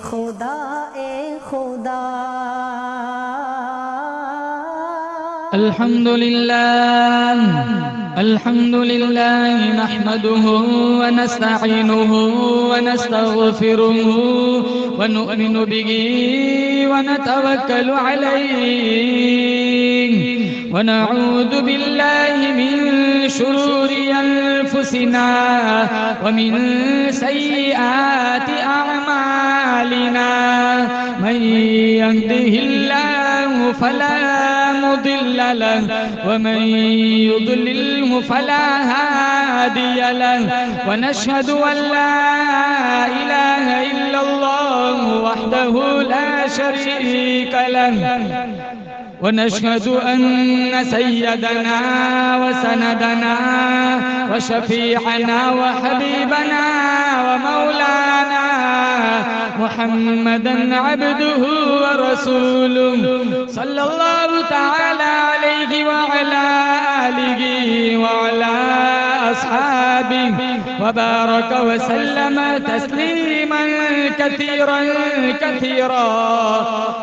خدا اے خدا الحمد لله نحمده ونستعينه ونستغفره ونؤمن به ونتوكل عليه ونعوذ بالله من شرور أنفسنا ومن سيئات أعمالنا من يهده الله فلا مضل له ومن يضلله فلا هادي له ونشهد أن لا إله إلا الله وحده لا شريك له ونشهد أن سيدنا وسندنا وشفيعنا وحبيبنا ومولانا محمدا عبده ورسوله صلى الله تعالى عليه وعلى آله وعلى أصحابه وبارك وسلم تسليما كثيرا كثيرا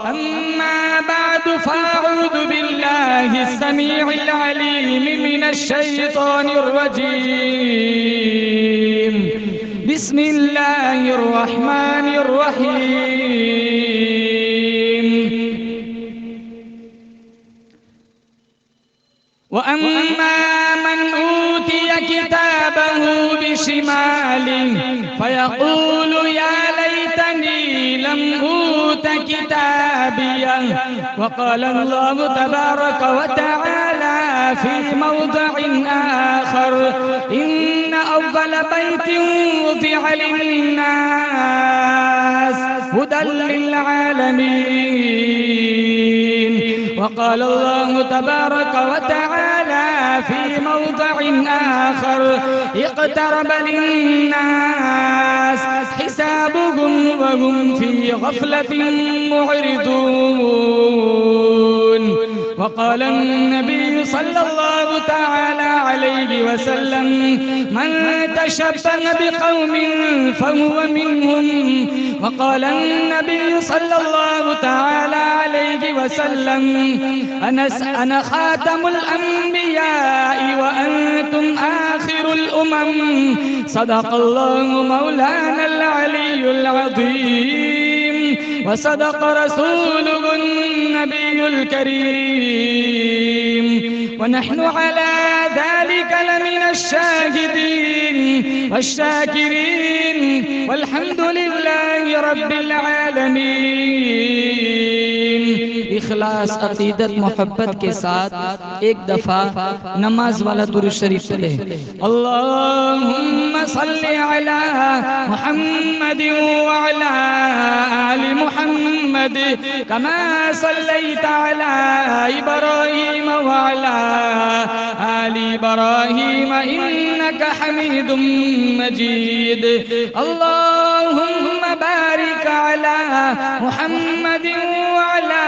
أما بعد فأعوذ بالله السميع العليم من الشيطان الرجيم بسم الله الرحمن الرحيم وأما من أوتي كتابه بشماله فيقول يا ليتني لم أوت كتابيه وقال الله تبارك وتعالى في موضع آخر إن أول بيت وضع للناس هدى للعالمين وقال الله تبارك وتعالى في موضع آخر اقترب للناس حسابهم وهم في غفلة معرضون وقال النبي صلى الله تعالى عليه وسلم من تشبه بقوم فهو منهم وقال النبي صلى الله تعالى عليه وسلم أنا خاتم الأنبياء وأنتم آخر الأمم صدق الله مولانا العلي العظيم وصدق رسوله النبي الكريم ونحن على ذلك لمن الشاهدين والشاكرين والحمد لله رب العالمين اخلاص عقیدت محبت کے ساتھ ایک دفعہ نماز والا درود شریف پڑھے اللهم صل على محمد وعلى آل محمد كما صليت على إبراهيم وعلى آل إبراهيم إنك حميد مجيد اللهم بارك على محمد وعلى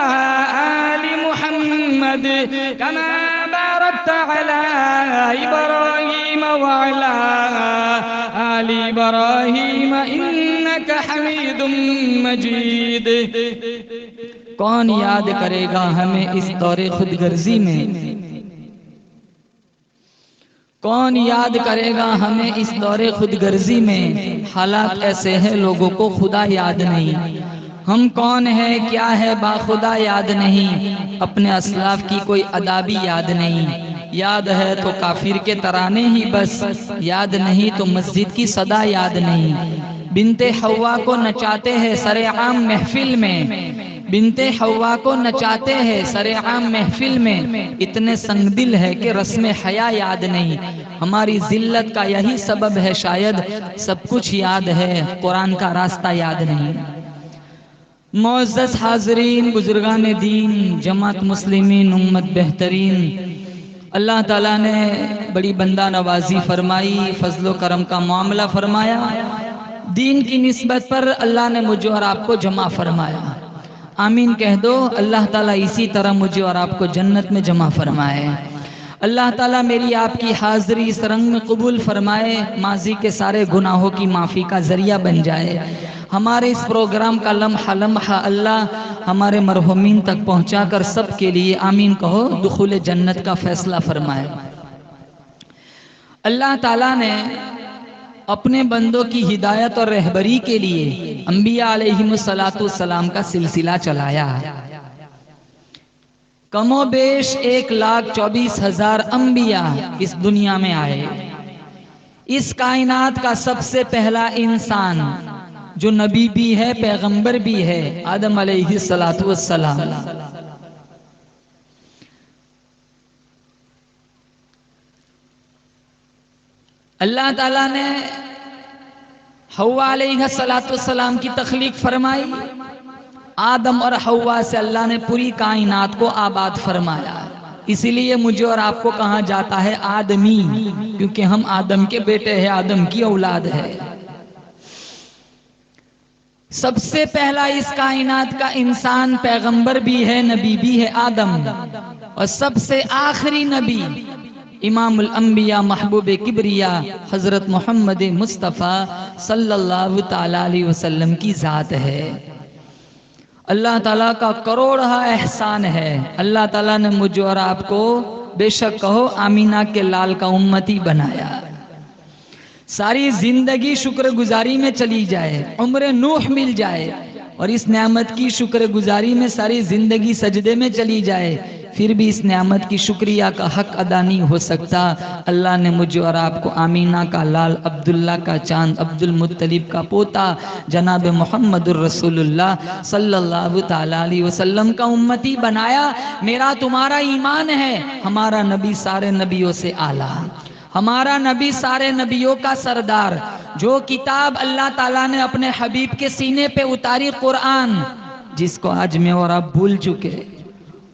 آل محمد كما باركت على إبراهيم وعلى آل إبراهيم إنك حميد مجيد کون یاد کرے گا ہمیں اس دور خود غرضی میں کون یاد کرے گا ہمیں اس دور خود غرضی میں حالات ایسے ہیں لوگوں کو خدا یاد نہیں ہم کون ہیں کیا ہے باخدا یاد نہیں اپنے اسلاف کی کوئی ادا بھی یاد نہیں یاد ہے تو کافر کے ترانے ہی بس یاد نہیں تو مسجد کی صدا یاد نہیں بنت حوا کو نچاتے ہیں سر عام محفل میں بنت حوا کو نچاتے ہیں سر عام محفل میں اتنے سنگ دل ہے کہ رسم حیا یاد نہیں ہماری ذلت کا یہی سبب ہے شاید سب کچھ یاد ہے قرآن کا راستہ یاد نہیں معزز حاضرین بزرگان دین جماعت مسلمین امت بہترین اللہ تعالیٰ نے بڑی بندہ نوازی فرمائی فضل و کرم کا معاملہ فرمایا دین کی نسبت پر اللہ نے مجھے اور آپ کو جمع فرمایا آمین کہہ دو اللہ تعالیٰ اسی طرح مجھے اور آپ کو جنت میں جمع فرمائے اللہ تعالیٰ میری آپ کی حاضری اس رنگ میں قبول فرمائے ماضی کے سارے گناہوں کی معافی کا ذریعہ بن جائے ہمارے اس پروگرام کا لمحہ لمحہ اللہ ہمارے مرحومین تک پہنچا کر سب کے لیے آمین کہو، دخول جنت کا فیصلہ فرمائے۔ اللہ تعالیٰ نے اپنے بندوں کی ہدایت اور رہبری کے لیے انبیاء علیہم السلام کا سلسلہ چلایا۔ کم و بیش 1,24,000 انبیاء اس دنیا میں آئے۔ اس کائنات کا سب سے پہلا انسان جو نبی بھی ہے، پیغمبر بھی ہے، آدم علیہ السلام۔ اللہ تعالیٰ نے حوا علیہ السلام کی تخلیق فرمائی۔ آدم اور حوا سے اللہ نے پوری کائنات کو آباد فرمایا۔ اسی لیے مجھے اور آپ کو کہا جاتا ہے آدمی، کیونکہ ہم آدم کے بیٹے ہیں، آدم کی اولاد ہے۔ سب سے پہلا اس کائنات کا انسان پیغمبر بھی ہے، نبی بھی ہے، آدم۔ اور سب سے آخری نبی امام الانبیاء محبوب کبریا حضرت محمد مصطفیٰ صلی اللہ تعالی علیہ وسلم کی ذات ہے۔ اللہ تعالیٰ کا کروڑہ احسان ہے، اللہ تعالیٰ نے مجھے اور آپ کو بے شک کہو آمینہ کے لال کا امتی بنایا۔ ساری زندگی شکر گزاری میں چلی جائے، عمر نوح مل جائے، اور اس نعمت کی شکر گزاری میں ساری زندگی سجدے میں چلی جائے، پھر بھی اس نعمت کی شکریہ کا حق ادا نہیں ہو سکتا۔ اللہ نے مجھے اور آپ کو آمینہ کا لال، عبداللہ کا چاند، عبد المطلب کا پوتا جناب محمد الرسول اللہ صلی اللہ تعالی علیہ وسلم کا امتی بنایا۔ میرا تمہارا ایمان ہے ہمارا نبی سارے نبیوں سے اعلیٰ، ہمارا نبی سارے نبیوں کا سردار، جو کتاب اللہ تعالیٰ نے اپنے حبیب کے سینے پہ اتاری، قرآن، جس کو آج میں اور آپ بھول چکے،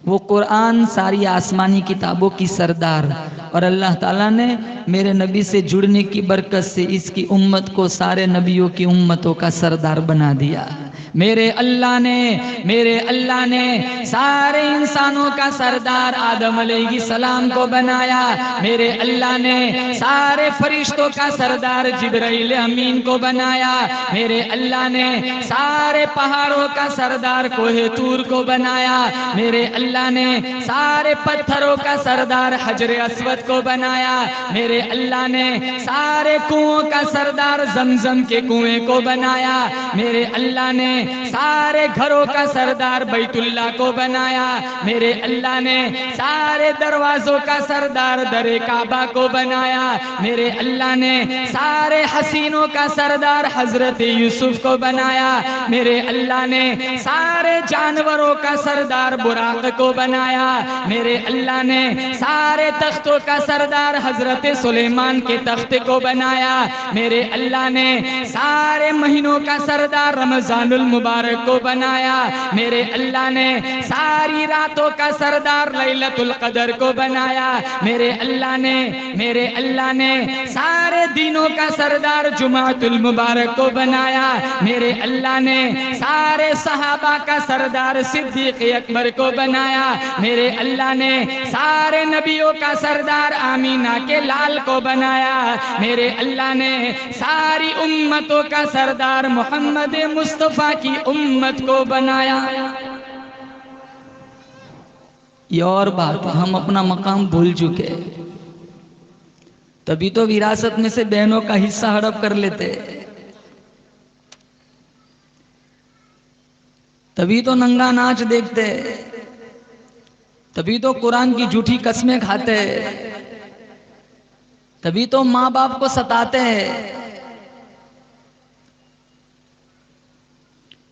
وہ قرآن ساری آسمانی کتابوں کی سردار، اور اللہ تعالیٰ نے میرے نبی سے جڑنے کی برکت سے اس کی امت کو سارے نبیوں کی امتوں کا سردار بنا دیا۔ میرے اللہ نے سارے انسانوں کا سردار آدم علیہ السلام کو بنایا۔ میرے اللہ نے سارے فرشتوں کا سردار جبرائیل امین کو بنایا۔ میرے اللہ نے سارے پہاڑوں کا سردار کوہ طور کو بنایا۔ میرے اللہ نے سارے پتھروں کا سردار حجر اسود کو بنایا۔ میرے اللہ نے سارے کنویں کا سردار زمزم کے کنویں کو بنایا۔ میرے اللہ نے سارے گھروں کا سردار بیت اللہ کو بنایا۔ میرے اللہ نے سارے دروازوں کا سردار در کعبہ کو بنایا۔ میرے اللہ نے سارے حسینوں کا سردار حضرت یوسف کو بنایا۔ میرے اللہ نے سارے جانوروں کا سردار براق کو بنایا۔ میرے اللہ نے سارے تختوں کا سردار حضرت سلیمان کے تخت کو بنایا۔ میرے اللہ نے سارے مہینوں کا سردار رمضان المبارک کو بنایا۔ میرے اللہ نے ساری راتوں کا سردار لیلۃ القدر کو بنایا۔ میرے اللہ نے سارے دنوں کا سردار جمعۃ المبارک کو بنایا۔ میرے اللہ نے سارے صحابہ کا سردار صدیق اکبر کو بنایا۔ میرے اللہ نے سارے نبیوں کا سردار آمینہ کے لال کو بنایا۔ میرے اللہ نے ساری امتوں کا سردار محمد مصطفیٰ کی امت کو بنایا۔ یہ اور بات، ہم اپنا مقام بھول چکے، تبھی تو وراثت میں سے بہنوں کا حصہ ہڑپ کر لیتے، تبھی تو ننگا ناچ دیکھتے، تبھی تو قرآن کی جھوٹی قسمیں کھاتے، تبھی تو ماں باپ کو ستاتے ہیں۔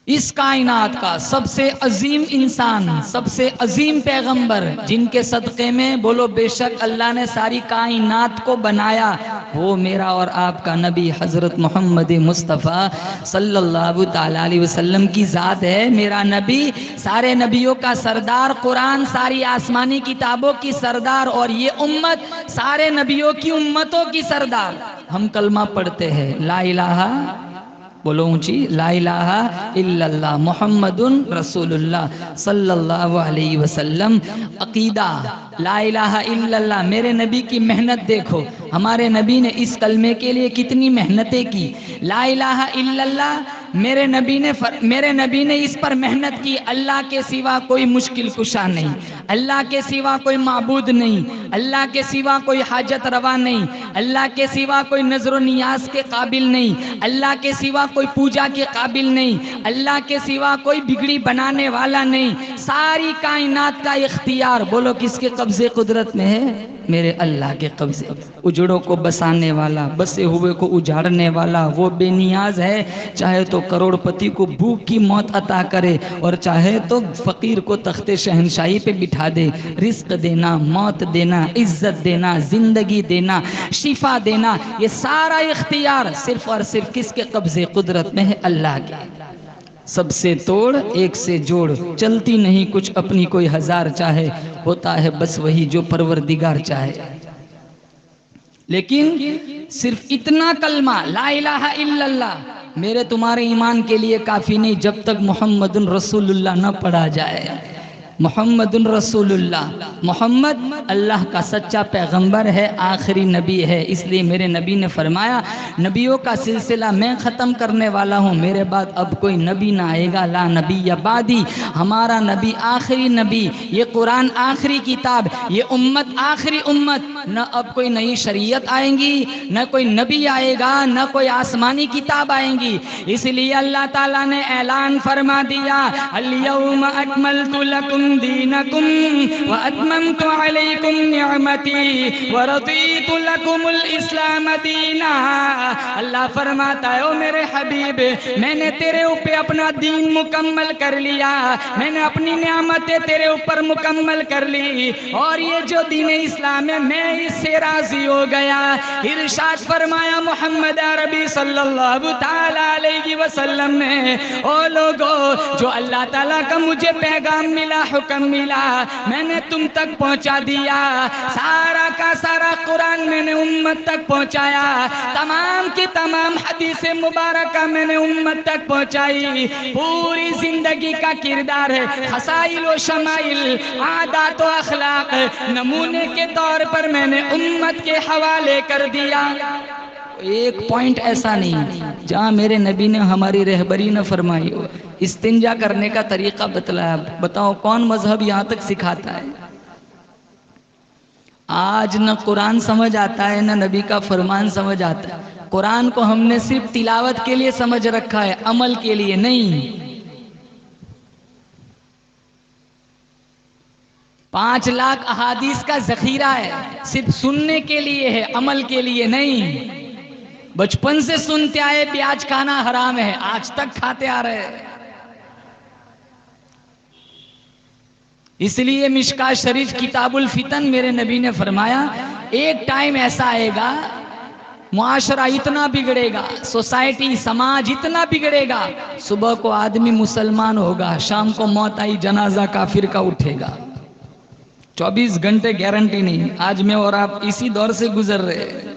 اس کائنات کا سب سے عظیم انسان، سب سے عظیم پیغمبر، جن کے صدقے میں بولو بے شک اللہ نے ساری کائنات کو بنایا، وہ میرا اور آپ کا نبی حضرت محمد مصطفیٰ صلی اللہ تعالی علیہ وسلم کی ذات ہے۔ میرا نبی سارے نبیوں کا سردار، قرآن ساری آسمانی کتابوں کی سردار، اور یہ امت سارے نبیوں کی امتوں کی سردار۔ ہم کلمہ پڑھتے ہیں، لا الہ، بولو اونچی، لا الہ الا اللہ محمد رسول اللہ صلی اللہ علیہ وسلم۔ عقیدہ لا الہ الا اللہ، میرے نبی کی محنت دیکھو، ہمارے نبی نے اس کلمے کے لیے کتنی محنتیں کی۔ لا الہ الا اللہ میرے نبی نے اس پر محنت کی، اللہ کے سوا کوئی مشکل کشا نہیں، اللہ کے سوا کوئی معبود نہیں، اللہ کے سوا کوئی حاجت روا نہیں، اللہ کے سوا کوئی نظر و نیاز کے قابل نہیں، اللہ کے سوا کوئی پوجا کے قابل نہیں، اللہ کے سوا کوئی بگڑی بنانے والا نہیں، ساری کائنات کا اختیار بولو کس کے قبضے قدرت میں ہے؟ میرے اللہ کے قبضے۔ اجڑوں کو بسانے والا، بسے ہوئے کو اجاڑنے والا، وہ بے نیاز ہے، چاہے تو کروڑ پتی کو بھوک کی موت عطا کرے اور چاہے تو فقیر کو تخت شہنشاہی پہ بٹھا دے۔ رزق دینا، موت دینا، عزت دینا، زندگی دینا، شفا دینا، یہ سارا اختیار صرف اور صرف کس کے قبضے قدرت میں ہے؟ اللہ کے۔ سب سے توڑ ایک سے جوڑ، چلتی نہیں کچھ اپنی کوئی ہزار چاہے، ہوتا ہے بس وہی جو پروردگار چاہے۔ لیکن صرف اتنا کلمہ لا الہ الا اللہ میرے تمہارے ایمان کے لیے کافی نہیں جب تک محمد رسول اللہ نہ پڑھا جائے۔ محمد رسول اللہ، محمد اللہ کا سچا پیغمبر ہے، آخری نبی ہے، اس لیے میرے نبی نے فرمایا نبیوں کا سلسلہ میں ختم کرنے والا ہوں، میرے بعد اب کوئی نبی نہ آئے گا، لا نبی بعدی، ہمارا نبی آخری نبی، یہ قرآن آخری کتاب، یہ امت آخری امت، نہ اب کوئی نئی شریعت آئیں گی، نہ کوئی نبی آئے گا، نہ کوئی آسمانی کتاب آئیں گی۔ اس لیے اللہ تعالیٰ نے اعلان فرما دیا الیوم اکملت لکم دینکم واتممت علیکم نعمتی ورضیت لکم الاسلام دینا۔ اللہ فرماتا ہے او میرے حبیب میں نے تیرے اوپر اپنا دین مکمل کر لیا، میں نے اپنی نعمتیں تیرے اوپر مکمل کر لی، اور یہ جو دین اسلام ہے میں اس سے راضی ہو گیا۔ ارشاد فرمایا محمد عربی صلی اللہ تعالی علیہ وسلم نے او لوگو جو اللہ تعالیٰ کا مجھے پیغام ملا، حکم ملا، میں نے تم تک پہنچا دیا، سارا کا سارا قرآن میں نے امت تک پہنچایا، تمام کی تمام حدیث مبارکہ میں نے امت تک پہنچائی، پوری زندگی کا کردار ہے، خصائل و شمائل، عادات و اخلاق نمونے کے طور پر میں نے امت کے حوالے کر دیا۔ ایک پوائنٹ ایسا نہیں جہاں میرے نبی نے ہماری رہبری نہ فرمائی ہو۔ استنجا کرنے کا طریقہ بتلایا، بتاؤ کون مذہب یہاں تک سکھاتا ہے؟ آج نہ قرآن سمجھ آتا ہے، نہ نبی کا فرمان سمجھ آتا ہے۔ قرآن کو ہم نے صرف تلاوت کے لیے سمجھ رکھا ہے، عمل کے لیے نہیں۔ 5 لاکھ احادیث کا ذخیرہ ہے، صرف سننے کے لیے ہے، عمل کے لیے نہیں۔ بچپن سے سنتے آئے پیاز کھانا حرام ہے، آج تک کھاتے آ رہے ہیں۔ اس لیے مشکاۃ شریف کتاب الفتن میرے نبی نے فرمایا ایک ٹائم ایسا آئے گا معاشرہ اتنا بگڑے گا، سوسائٹی سماج اتنا بگڑے گا، صبح کو آدمی مسلمان ہوگا، شام کو موت آئی جنازہ کافر کا اٹھے گا۔ 24 گھنٹے گارنٹی نہیں، آج میں اور آپ اسی دور سے گزر رہے ہیں۔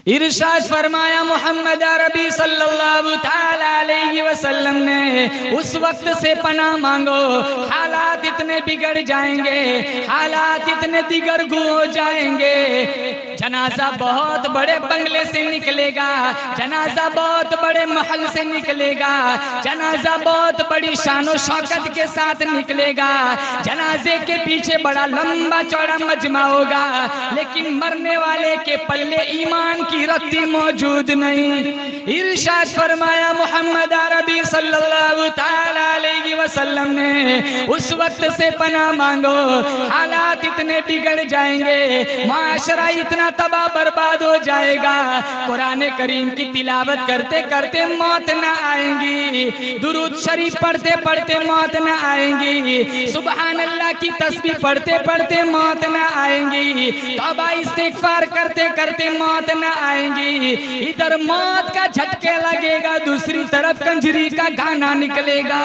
ارشاد فرمایا محمد عربی صلی اللہ تعالی علیہ وسلم نے اس وقت سے پناہ مانگو حالات اتنے بگڑ جائیں گے، حالات اتنے دیگرگو ہو جائیں گے، جنازہ بہت بڑے بنگلے سے نکلے گا، جنازہ بہت بڑے محل سے نکلے گا، جنازہ بہت بڑی شان و شوکت کے ساتھ نکلے گا، جنازے کے پیچھے بڑا لمبا چوڑا مجمع ہوگا، لیکن مرنے والے کے پلے ایمان کی رتی موجود نہیں۔ ارشاد فرمایا محمد عربی صلی اللہ تعالی علیہ وسلم نے اس وقت سے پناہ مانگو حالات اتنے بگڑ جائیں گے، معاشرہ اتنا تباہ برباد ہو جائے گا، قرآن کریم کی تلاوت کرتے کرتے موت نہ آئیں گی، درود شریف پڑھتے پڑھتے موت نہ آئیں گی، سبحان اللہ کی تسبیح پڑھتے پڑھتے موت نہ آئیں گی، توبہ استغفار کرتے کرتے موت نہ آئیں گی، ادھر موت کا جھٹکے لگے گا، دوسری طرف کنجری کا گانا نکلے گا۔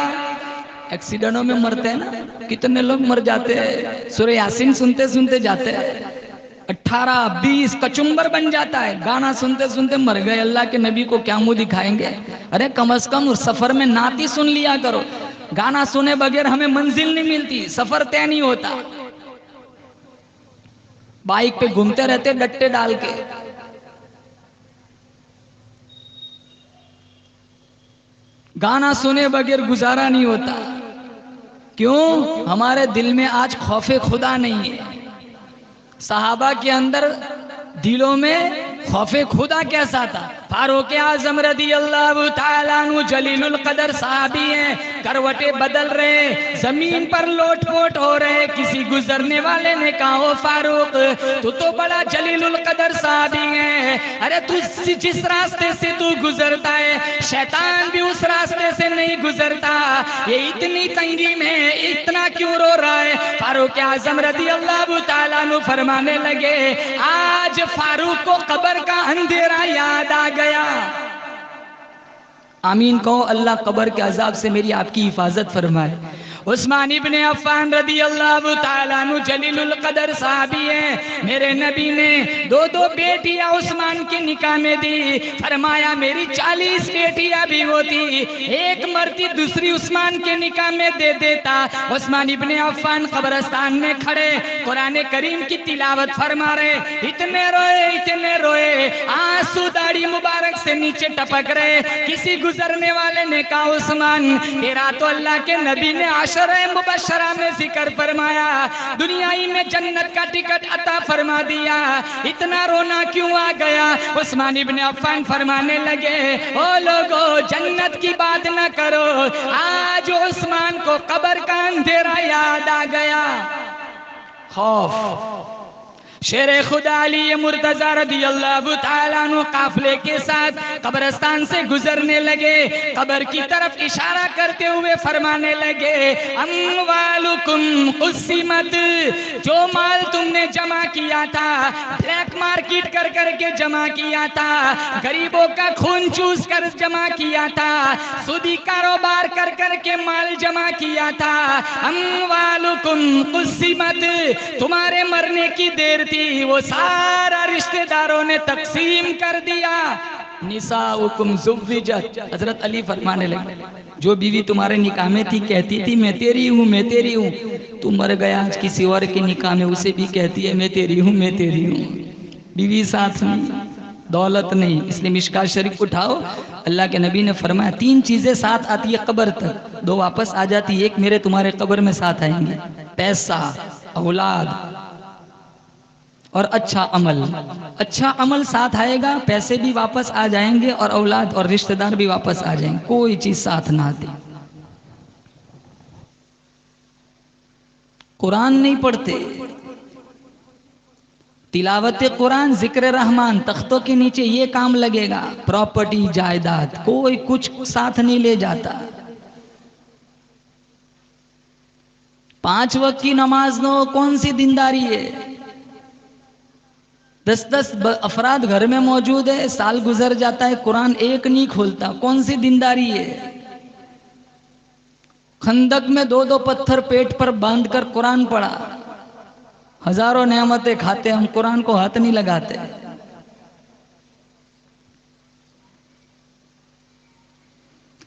ایکسیڈنٹوں میں مرتے ہیں نا، کتنے لوگ مر جاتے ہیں، سورہ یاسین سنتے سنتے جاتے ہیں، 18-20 کچمبر بن جاتا ہے، گانا سنتے سنتے مر گئے، اللہ کے نبی کو کیا منہ دکھائیں گے؟ ارے کم از کم اس سفر میں نعت ہی سن لیا کرو، گانا سنے بغیر ہمیں منزل نہیں ملتی، سفر طے نہیں ہوتا۔ بائک پہ گھومتے رہتے ڈٹے ڈال کے، گانا سنے بغیر گزارا نہیں ہوتا. کیوں؟ ہمارے دل میں آج خوف خدا نہیں ہے. صحابہ کے اندر دلوں میں خوف خدا کیسا تھا؟ فاروق اعظم رضی اللہ تعالیٰ عنہ جلیل القدر صحابی ہیں، کروٹیں بدل رہے، زمین پر لوٹ پوٹ ہو رہے. کسی گزرنے والے نے کہا او فاروق تو بڑا جلیل القدر صحابی ہے، ارے تو جس راستے سے تو گزرتا ہے شیطان بھی اس راستے سے نہیں گزرتا، یہ اتنی تنگی میں اتنا کیوں رو رہا ہے؟ فاروق اعظم رضی اللہ تعالیٰ عنہ فرمانے لگے آج فاروق کو قبر کا اندھیرا یاد آ گیا. آمین کہو. اللہ قبر کے عذاب سے میری آپ کی حفاظت فرمائے. عثمان ابن عفان رضی اللہ تعالیٰ عنہ جلیل القدر صحابی ہیں. میرے نبی نے دو بیٹیاں عثمان کے نکاح میں دی. فرمایا میری 40 بیٹیاں بھی ہوتی، ایک مرتی دوسری عثمان کے نکاح میں دے دیتا. عثمان ابن عفان قبرستان میں کھڑے قرآن کریم کی تلاوت فرما رہے، اتنے روئے آنسو داڑھی مبارک سے نیچے ٹپک رہے. کسی گزرنے والے نے کہا عثمان تیرا تو اللہ کے نبی نے عشرہ مبشرہ میں ذکر فرمایا، دنیائی میں جنت کا ٹکٹ عطا فرما دیا، اتنا رونا کیوں آ گیا؟ عثمان ابن عفان فرمانے لگے او لوگو جنت کی بات نہ کرو، آج عثمان کو قبر کا اندھیرا یاد آ گیا. خوف. شیر خدا علی مرتضی رضی اللہ تعالیٰ عنہ قافلے کے ساتھ قبرستان سے گزرنے لگے. قبر کی طرف اشارہ کرتے ہوئے فرمانے لگے اموالکم قسمت، جو مال تم نے جمع کیا تھا، بلیک مارکیٹ کر کے جمع کیا تھا، غریبوں کا خون چوس کر جمع کیا تھا، سودی کاروبار کر کے مال جمع کیا تھا، اموالکم قسمت، تمہارے مرنے کی دیر تھی وہ سارا رشتہ داروں نے تقسیم کر دیا. نساؤکم زوجت، حضرت علی فرمانے لگے جو بیوی تمہارے نکاح میں تھی کہتی تھی میں تیری ہوں میں تیری ہوں، تو مر گیا آج کسی اور کے نکاح میں اسے بھی کہتی ہے میں تیری ہوں میں تیری ہوں. بیوی ساتھ نہیں، دولت نہیں. اس لیے مشکات شریف اٹھاؤ، اللہ کے نبی نے فرمایا 3 چیزیں ساتھ آتی ہے قبر تک، 2 واپس آ جاتی، ایک میرے تمہارے قبر میں ساتھ آئیں گے، پیسہ، اولاد اور اچھا عمل. اچھا عمل ساتھ آئے گا، پیسے بھی واپس آ جائیں گے اور اولاد اور رشتہ دار بھی واپس آ جائیں گے، کوئی چیز ساتھ نہ آتی. قرآن نہیں پڑھتے، تلاوت قرآن، ذکر رحمان، تختوں کے نیچے یہ کام لگے گا، پراپرٹی جائیداد کوئی کچھ ساتھ نہیں لے جاتا. 5 وقت کی نماز نہ ہو کون سی دینداری ہے؟ 10 افراد گھر میں موجود ہے، سال گزر جاتا ہے قرآن ایک نہیں کھولتا، کون سی دینداری ہے؟ خندق میں 2 پتھر پیٹ پر باندھ کر قرآن پڑھا، ہزاروں نعمتیں کھاتے، ہم قرآن کو ہاتھ نہیں لگاتے.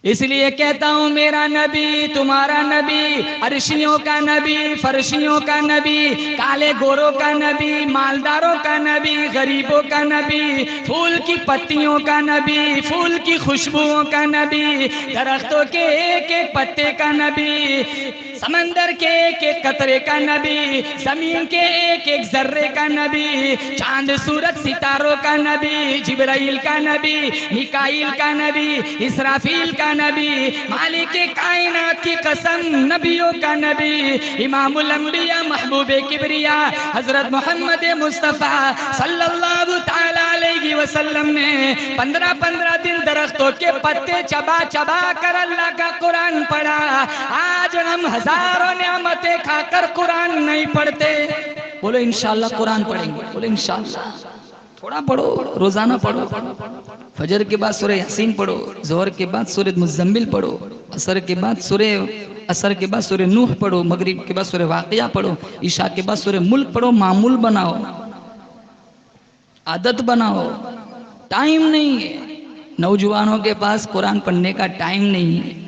اس لیے کہتا ہوں میرا نبی تمہارا نبی، عرشیوں کا نبی، فرشیوں کا نبی، کالے گوروں کا نبی، مالداروں کا نبی، غریبوں کا نبی، پھول کی پتیوں کا نبی، پھول کی خوشبوؤں کا نبی، درختوں کے ایک ایک پتے کا نبی، سمندر کے ایک ایک قطرے کا نبی، زمین کے ایک ایک ذرے کا نبی، چاند سورج ستاروں کا نبی، جبرائیل کا نبی، میکائیل کا نبی، اسرافیل کا نبی، مالک کائنات کی قسم نبیوں کا نبی، امام الانبیاء محبوب کبریا حضرت محمد مصطفیٰ صلی اللہ تعالی علیہ وسلم نے 15 دن درختوں کے پتے چبا کر اللہ کا قرآن پڑھا. آج ہم ہزاروں نعمتیں کھا کر قرآن نہیں پڑھتے. بولو انشاءاللہ قرآن پڑھیں گے، بولو انشاءاللہ. تھوڑا پڑھو، روزانہ پڑھو، فجر کے بعد سورہ یاسین پڑھو، ظہر کے بعد سورہ مزمل پڑھو، عصر کے بعد سورہ نوح پڑھو، مغرب کے بعد سورہ واقعہ پڑھو، عشاء کے بعد سورہ ملک پڑھو. معمول بناؤ، عادت بناؤ. ٹائم نہیں ہے نوجوانوں کے پاس، قرآن پڑھنے کا ٹائم نہیں ہے،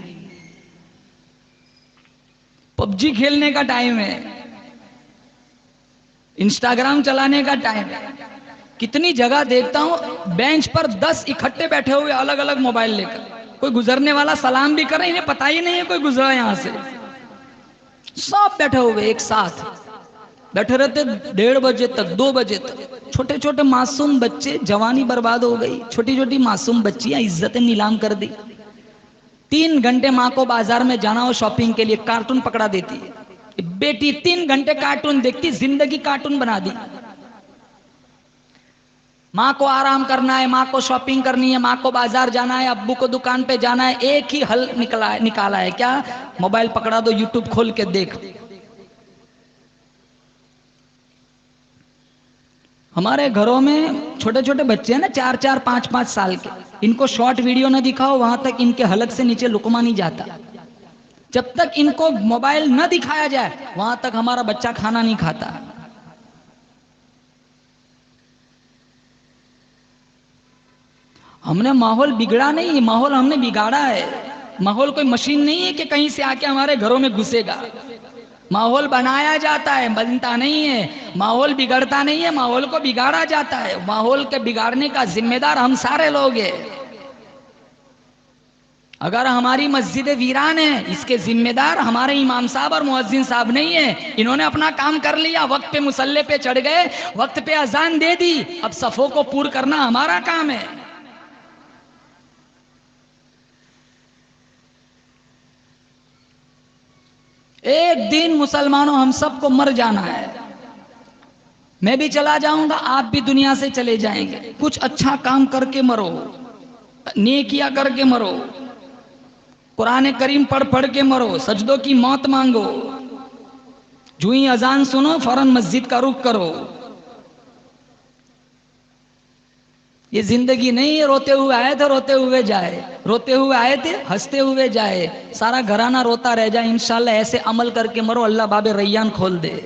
پب جی کھیلنے کا ٹائم ہے، انسٹاگرام چلانے کا ٹائم ہے. کتنی جگہ دیکھتا ہوں بینچ پر 10 اکٹھے بیٹھے ہوئے الگ الگ موبائل لے کر. کوئی گزرنے والا سلام بھی کرے انہیں پتہ ہی نہیں ہے کوئی گزرا یہاں سے. سب بیٹھے ہوئے ایک ساتھ بیٹھے رہتے 1:30 بجے تک 2 بجے تک. چھوٹے چھوٹے معصوم بچے, جوانی برباد ہو گئی, چھوٹی چھوٹی معصوم بچیاں عزتیں نیلام کر دی. 3 گھنٹے ماں کو بازار میں جانا ہو شاپنگ کے لیے, کارٹون پکڑا دیتی ہے. بیٹی 3 گھنٹے کارٹون دیکھتی, زندگی کارٹون بنا دی. ماں کو آرام کرنا ہے, ماں کو شاپنگ کرنی ہے, ماں کو بازار جانا ہے, ابو کو دکان پہ جانا ہے, ایک ہی حل نکالا ہے کیا؟ موبائل پکڑا دو, یوٹیوب کھول کے دیکھ. ہمارے گھروں میں چھوٹے چھوٹے بچے ہیں نا, 4 5 سال کے, ان کو شارٹ ویڈیو نہ دکھاؤ وہاں تک ان کے حلق سے نیچے لقمہ نہیں جاتا. جب تک ان کو موبائل نہ دکھایا جائے وہاں تک ہمارا بچہ کھانا نہیں کھاتا. ہم نے ماحول بگڑا نہیں, ماحول ہم نے بگاڑا ہے. ماحول کوئی مشین نہیں ہے کہ کہیں سے آ کے ہمارے گھروں میں گھسے گا. ماحول بنایا جاتا ہے, بنتا نہیں ہے. ماحول بگڑتا نہیں ہے, ماحول کو بگاڑا جاتا ہے. ماحول کے بگاڑنے کا ذمہ دار ہم سارے لوگ ہیں. اگر ہماری مسجد ویران ہے اس کے ذمہ دار ہمارے امام صاحب اور مؤذن صاحب نہیں ہیں. انہوں نے اپنا کام کر لیا, وقت پہ مصلی پہ چڑھ گئے, وقت پہ اذان دے دی, اب صفوں کو پور کرنا ہمارا کام ہے. ایک دن مسلمانوں ہم سب کو مر جانا ہے. میں بھی چلا جاؤں گا, آپ بھی دنیا سے چلے جائیں گے. کچھ اچھا کام کر کے مرو, نیکیاں کر کے مرو, قرآن کریم پڑھ کے مرو, سجدوں کی موت مانگو. جو ہی اذان سنو فوراً مسجد کا رخ کرو. یہ زندگی نہیں ہے روتے ہوئے آئے تھے روتے ہوئے جائے, روتے ہوئے آئے تھے ہنستے ہوئے جائے, سارا گھرانہ روتا رہ جائے. انشاءاللہ ایسے عمل کر کے مرو, اللہ باب ریان کھول دے.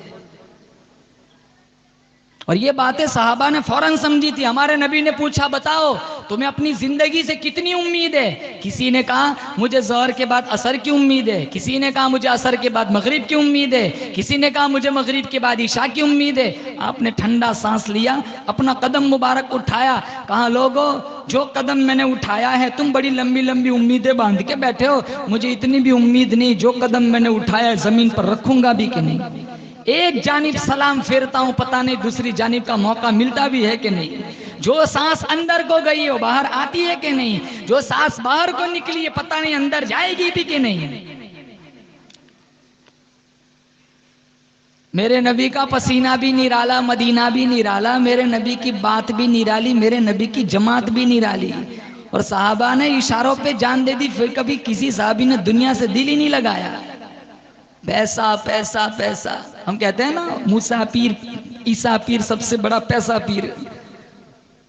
اور یہ باتیں صحابہ نے فوراً سمجھی تھی. ہمارے نبی نے پوچھا بتاؤ تمہیں اپنی زندگی سے کتنی امید ہے؟ کسی نے کہا مجھے ظہر کے بعد عصر کی امید ہے, کسی نے کہا مجھے عصر کے بعد مغرب کی امید ہے, کسی نے کہا مجھے مغرب کے بعد عشاء کی امید ہے. آپ نے ٹھنڈا سانس لیا, اپنا قدم مبارک اٹھایا, کہا لوگو جو قدم میں نے اٹھایا ہے تم بڑی لمبی لمبی امیدیں باندھ کے بیٹھے ہو, مجھے اتنی بھی امید نہیں. جو قدم میں نے اٹھایا ہے زمین پر رکھوں گا بھی کہ نہیں. ایک جانب سلام پھیرتا ہوں, پتہ نہیں دوسری جانب کا موقع ملتا بھی ہے کہ نہیں. جو سانس اندر کو گئی ہو باہر آتی ہے کہ نہیں, جو سانس باہر کو نکلی ہے پتہ نہیں اندر جائے گی بھی کہ نہیں. میرے نبی کا پسینہ بھی نرالا, مدینہ بھی نرالا, میرے نبی کی بات بھی نرالی, میرے نبی کی جماعت بھی نرالی. اور صحابہ نے اشاروں پہ جان دے دی, پھر کبھی کسی صحابی نے دنیا سے دل ہی نہیں لگایا. پیسہ پیسہ پیسہ, ہم کہتے ہیں نا موسیٰ پیر عیسیٰ پیر سب سے بڑا پیسہ پیر,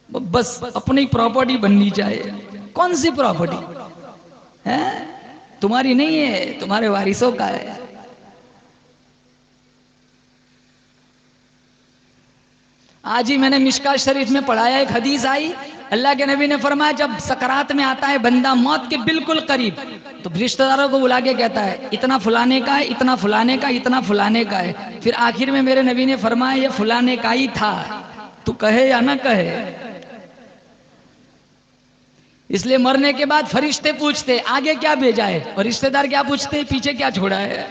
بس اپنی پراپرٹی بننی چاہیے. کون سی پراپرٹی ہے؟ تمہاری نہیں ہے, تمہارے وارثوں کا ہے. آج ہی میں نے مشکاۃ شریف میں پڑھایا, ایک حدیث آئی, اللہ کے نبی نے فرمایا جب سکرات میں آتا ہے بندہ موت کے بالکل قریب, تو رشتہ داروں کو بلا کے کہتا ہے اتنا فلانے کا ہے, اتنا فلانے کا, اتنا فلانے کا ہے. پھر آخر میں میرے نبی نے فرمایا یہ فلانے کا ہی تھا, تو کہے یا نہ کہے. اس لیے مرنے کے بعد فرشتے پوچھتے آگے کیا بھیجا ہے, اور رشتہ دار کیا پوچھتے پیچھے کیا چھوڑا ہے.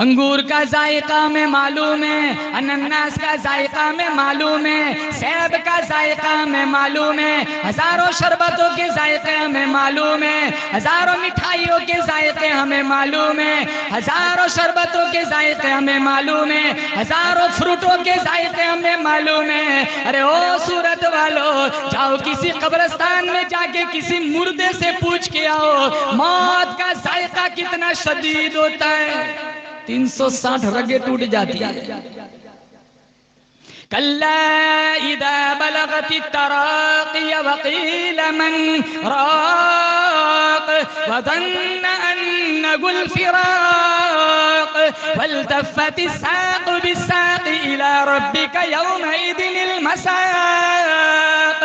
انگور کا ذائقہ میں معلوم ہے, انناس کا ذائقہ میں معلوم ہے, سیب کا ذائقہ میں معلوم ہے, ہزاروں شربتوں کے ذائقے ہمیں معلوم ہے, ہزاروں مٹھائیوں کے ذائقے ہمیں معلوم ہے, ہزاروں شربتوں کے ذائقے ہمیں معلوم ہے, ہزاروں فروٹوں کے ذائقے ہمیں معلوم ہے. ارے او صورت والو, جاؤ کسی قبرستان میں جا کے کسی مردے سے پوچھ کے آؤ موت کا ذائقہ کتنا شدید ہوتا ہے. 360 رگیں ٹوٹ جاتی ہیں. کلا اذا بلغت التراقی وقیل من راق وظن انه الفراق والتفت الساق بالساق الى ربك يومئذ المساق.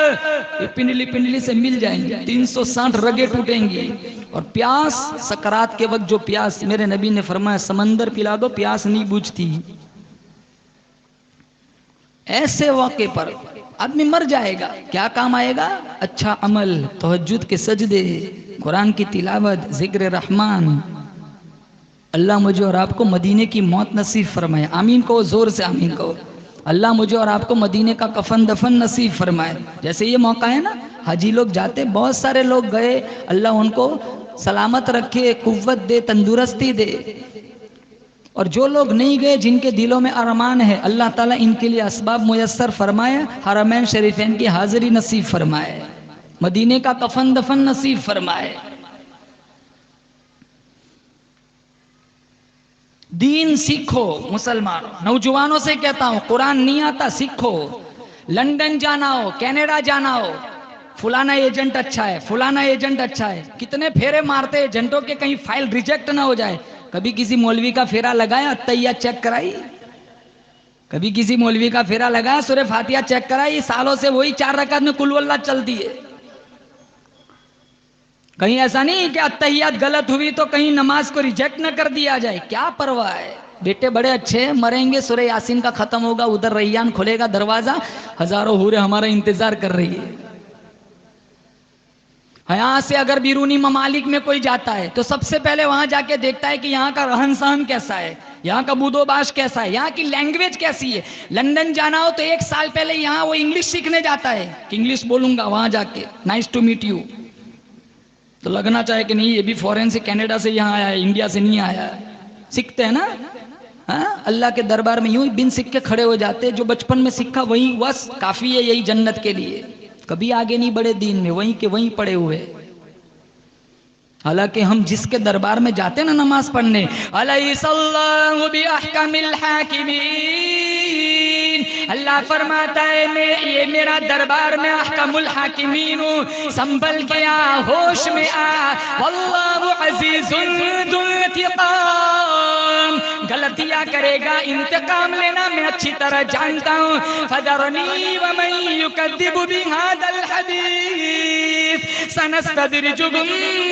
یہ پنڈلی پنڈلی سے مل جائیں گے, 360 رگیں ٹوٹیں گی. اور پیاس, سکرات کے وقت جو پیاس, میرے نبی نے فرمایا سمندر پلا دو پیاس نہیں بجھتی. ایسے واقعے پر آدمی مر جائے گا، کیا کام آئے گا؟ اچھا عمل، تہجد کے سجدے، قرآن کی تلاوت، ذکر رحمان۔ اللہ مجھے اور آپ کو مدینے کی موت نصیب فرمائے، آمین کہو، زور سے آمین کہو۔ اللہ مجھے اور آپ کو مدینے کا کفن دفن نصیب فرمائے۔ جیسے یہ موقع ہے نا، حاجی لوگ جاتے، بہت سارے لوگ گئے، اللہ ان کو سلامت رکھے، قوت دے، تندرستی دے۔ اور جو لوگ نہیں گئے، جن کے دلوں میں ارمان ہے، اللہ تعالیٰ ان کے لیے اسباب میسر فرمائے، حرمین شریفین کی حاضری نصیب فرمائے، مدینے کا کفن دفن نصیب فرمائے۔ دین سیکھو مسلمان، نوجوانوں سے کہتا ہوں، قرآن نہیں آتا سیکھو۔ لندن جانا ہو، کینیڈا جانا ہو، فلانا ایجنٹ اچھا ہے، فلانا ایجنٹ اچھا ہے، کتنے پھیرے مارتے ایجنٹوں کے، کہیں فائل ریجیکٹ نہ ہو جائے۔ کبھی کسی مولوی کا پھیرا لگایا، اتحیات چیک کرائی؟ کبھی کسی مولوی کا پھیرا لگایا، سورہ فاتحہ چیک کرائی؟ سالوں سے وہی 4 رکعت میں قل اللہ چلتی ہے۔ کہیں ایسا نہیں کہ اتحیات غلط ہوئی تو کہیں نماز کو ریجیکٹ نہ کر دیا جائے، کیا پرواہ ہے؟ بیٹے بڑے اچھے ہیں، مریں گے، سورہ یاسین کا ختم ہوگا، ادھر ریان کھلے گا دروازہ، ہزاروں حوریں ہمارا انتظار کر رہی ہے۔ یہاں سے اگر بیرونی ممالک میں کوئی جاتا ہے تو سب سے پہلے وہاں جا کے دیکھتا ہے کہ یہاں کا رہن سہن کیسا ہے، یہاں کا بود و باش کیسا ہے، یہاں کی لینگویج کیسی ہے۔ لندن جانا ہو تو 1 سال پہلے یہاں وہ انگلش سیکھنے جاتا ہے کہ انگلش بولوں گا وہاں جا کے، نائس ٹو میٹ یو۔ تو لگنا چاہے کہ نہیں، یہ بھی فورن سے، کینیڈا سے یہاں آیا ہے، انڈیا سے نہیں آیا ہے۔ سیکھتے ہیں نا، ہاں؟ اللہ کے دربار میں یوں ہی بن سیکھ کے کھڑے ہو جاتے، جو بچپن میں سیکھا وہی بس کافی ہے، یہی جنت کے لیے، کبھی آگے نہیں بڑھے دین میں، وہیں کے وہیں پڑے ہوئے۔ حالانکہ ہم جس کے دربار میں جاتے نا نماز پڑھنے، الیس اللہ باحکم الحاکمین، اللہ فرماتا ہے یہ میرا دربار میں احکم الحاکمین ہوں، سنبھل کے آ، ہوش میں آ، واللہ عزیز ذو انتقام، غلطیاں کرے گا، انتقام لینا میں اچھی طرح جانتا ہوں۔ فذرنی ومن یکذب بہذا الحدیث سنستدرجهم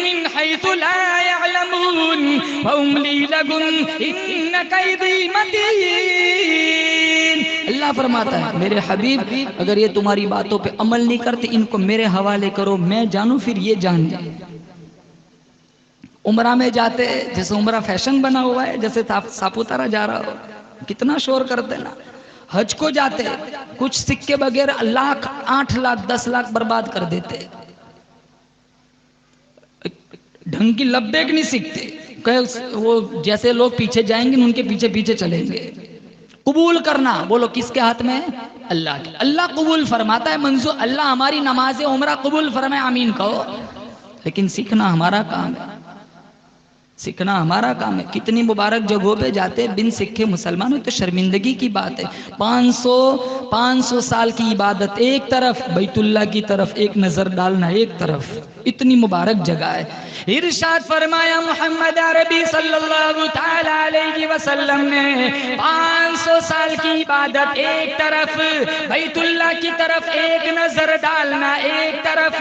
من حیث لا يعلمون واملی لهم ان کیدی متین۔ اللہ فرماتا ہے میرے حبیب اگر یہ تمہاری باتوں پہ عمل نہیں کرتے، ان کو میرے حوالے کرو، میں جانوں پھر یہ جان جائے۔ عمرہ میں جاتے، جیسے عمرہ فیشن بنا ہوا ہے، جیسے ساپوتارہ جا رہا ہو، کتنا شور کرتے نا۔ حج کو جاتے، کچھ سکے بغیر لاکھ، 8 لاکھ 10 لاکھ برباد کر دیتے، ڈھنگ کی لبیک نہیں سیکھتے، وہ جیسے لوگ پیچھے جائیں گے ان کے پیچھے پیچھے چلیں گے۔ قبول کرنا، بولو کس کے ہاتھ میں؟ اللہ کے۔ اللہ قبول فرماتا ہے، منظور اللہ ہماری نماز عمرہ قبول فرمائے، آمین کہو۔ لیکن سیکھنا ہمارا کام ہے، سیکھنا ہمارا کام ہے۔ کتنی مبارک جگہوں پہ جاتے بن سکھے مسلمانوں، تو شرمندگی کی بات ہے۔ 500 سال کی عبادت ایک طرف، بیت اللہ کی طرف ایک نظر ڈالنا ایک طرف، اتنی مبارک جگہ ہے۔ ارشاد فرمایا محمد عربی صلی اللہ تعالی علیہ وسلم نے، 500 سال کی عبادت ایک طرف، بیت اللہ کی طرف ایک نظر ڈالنا ایک طرف۔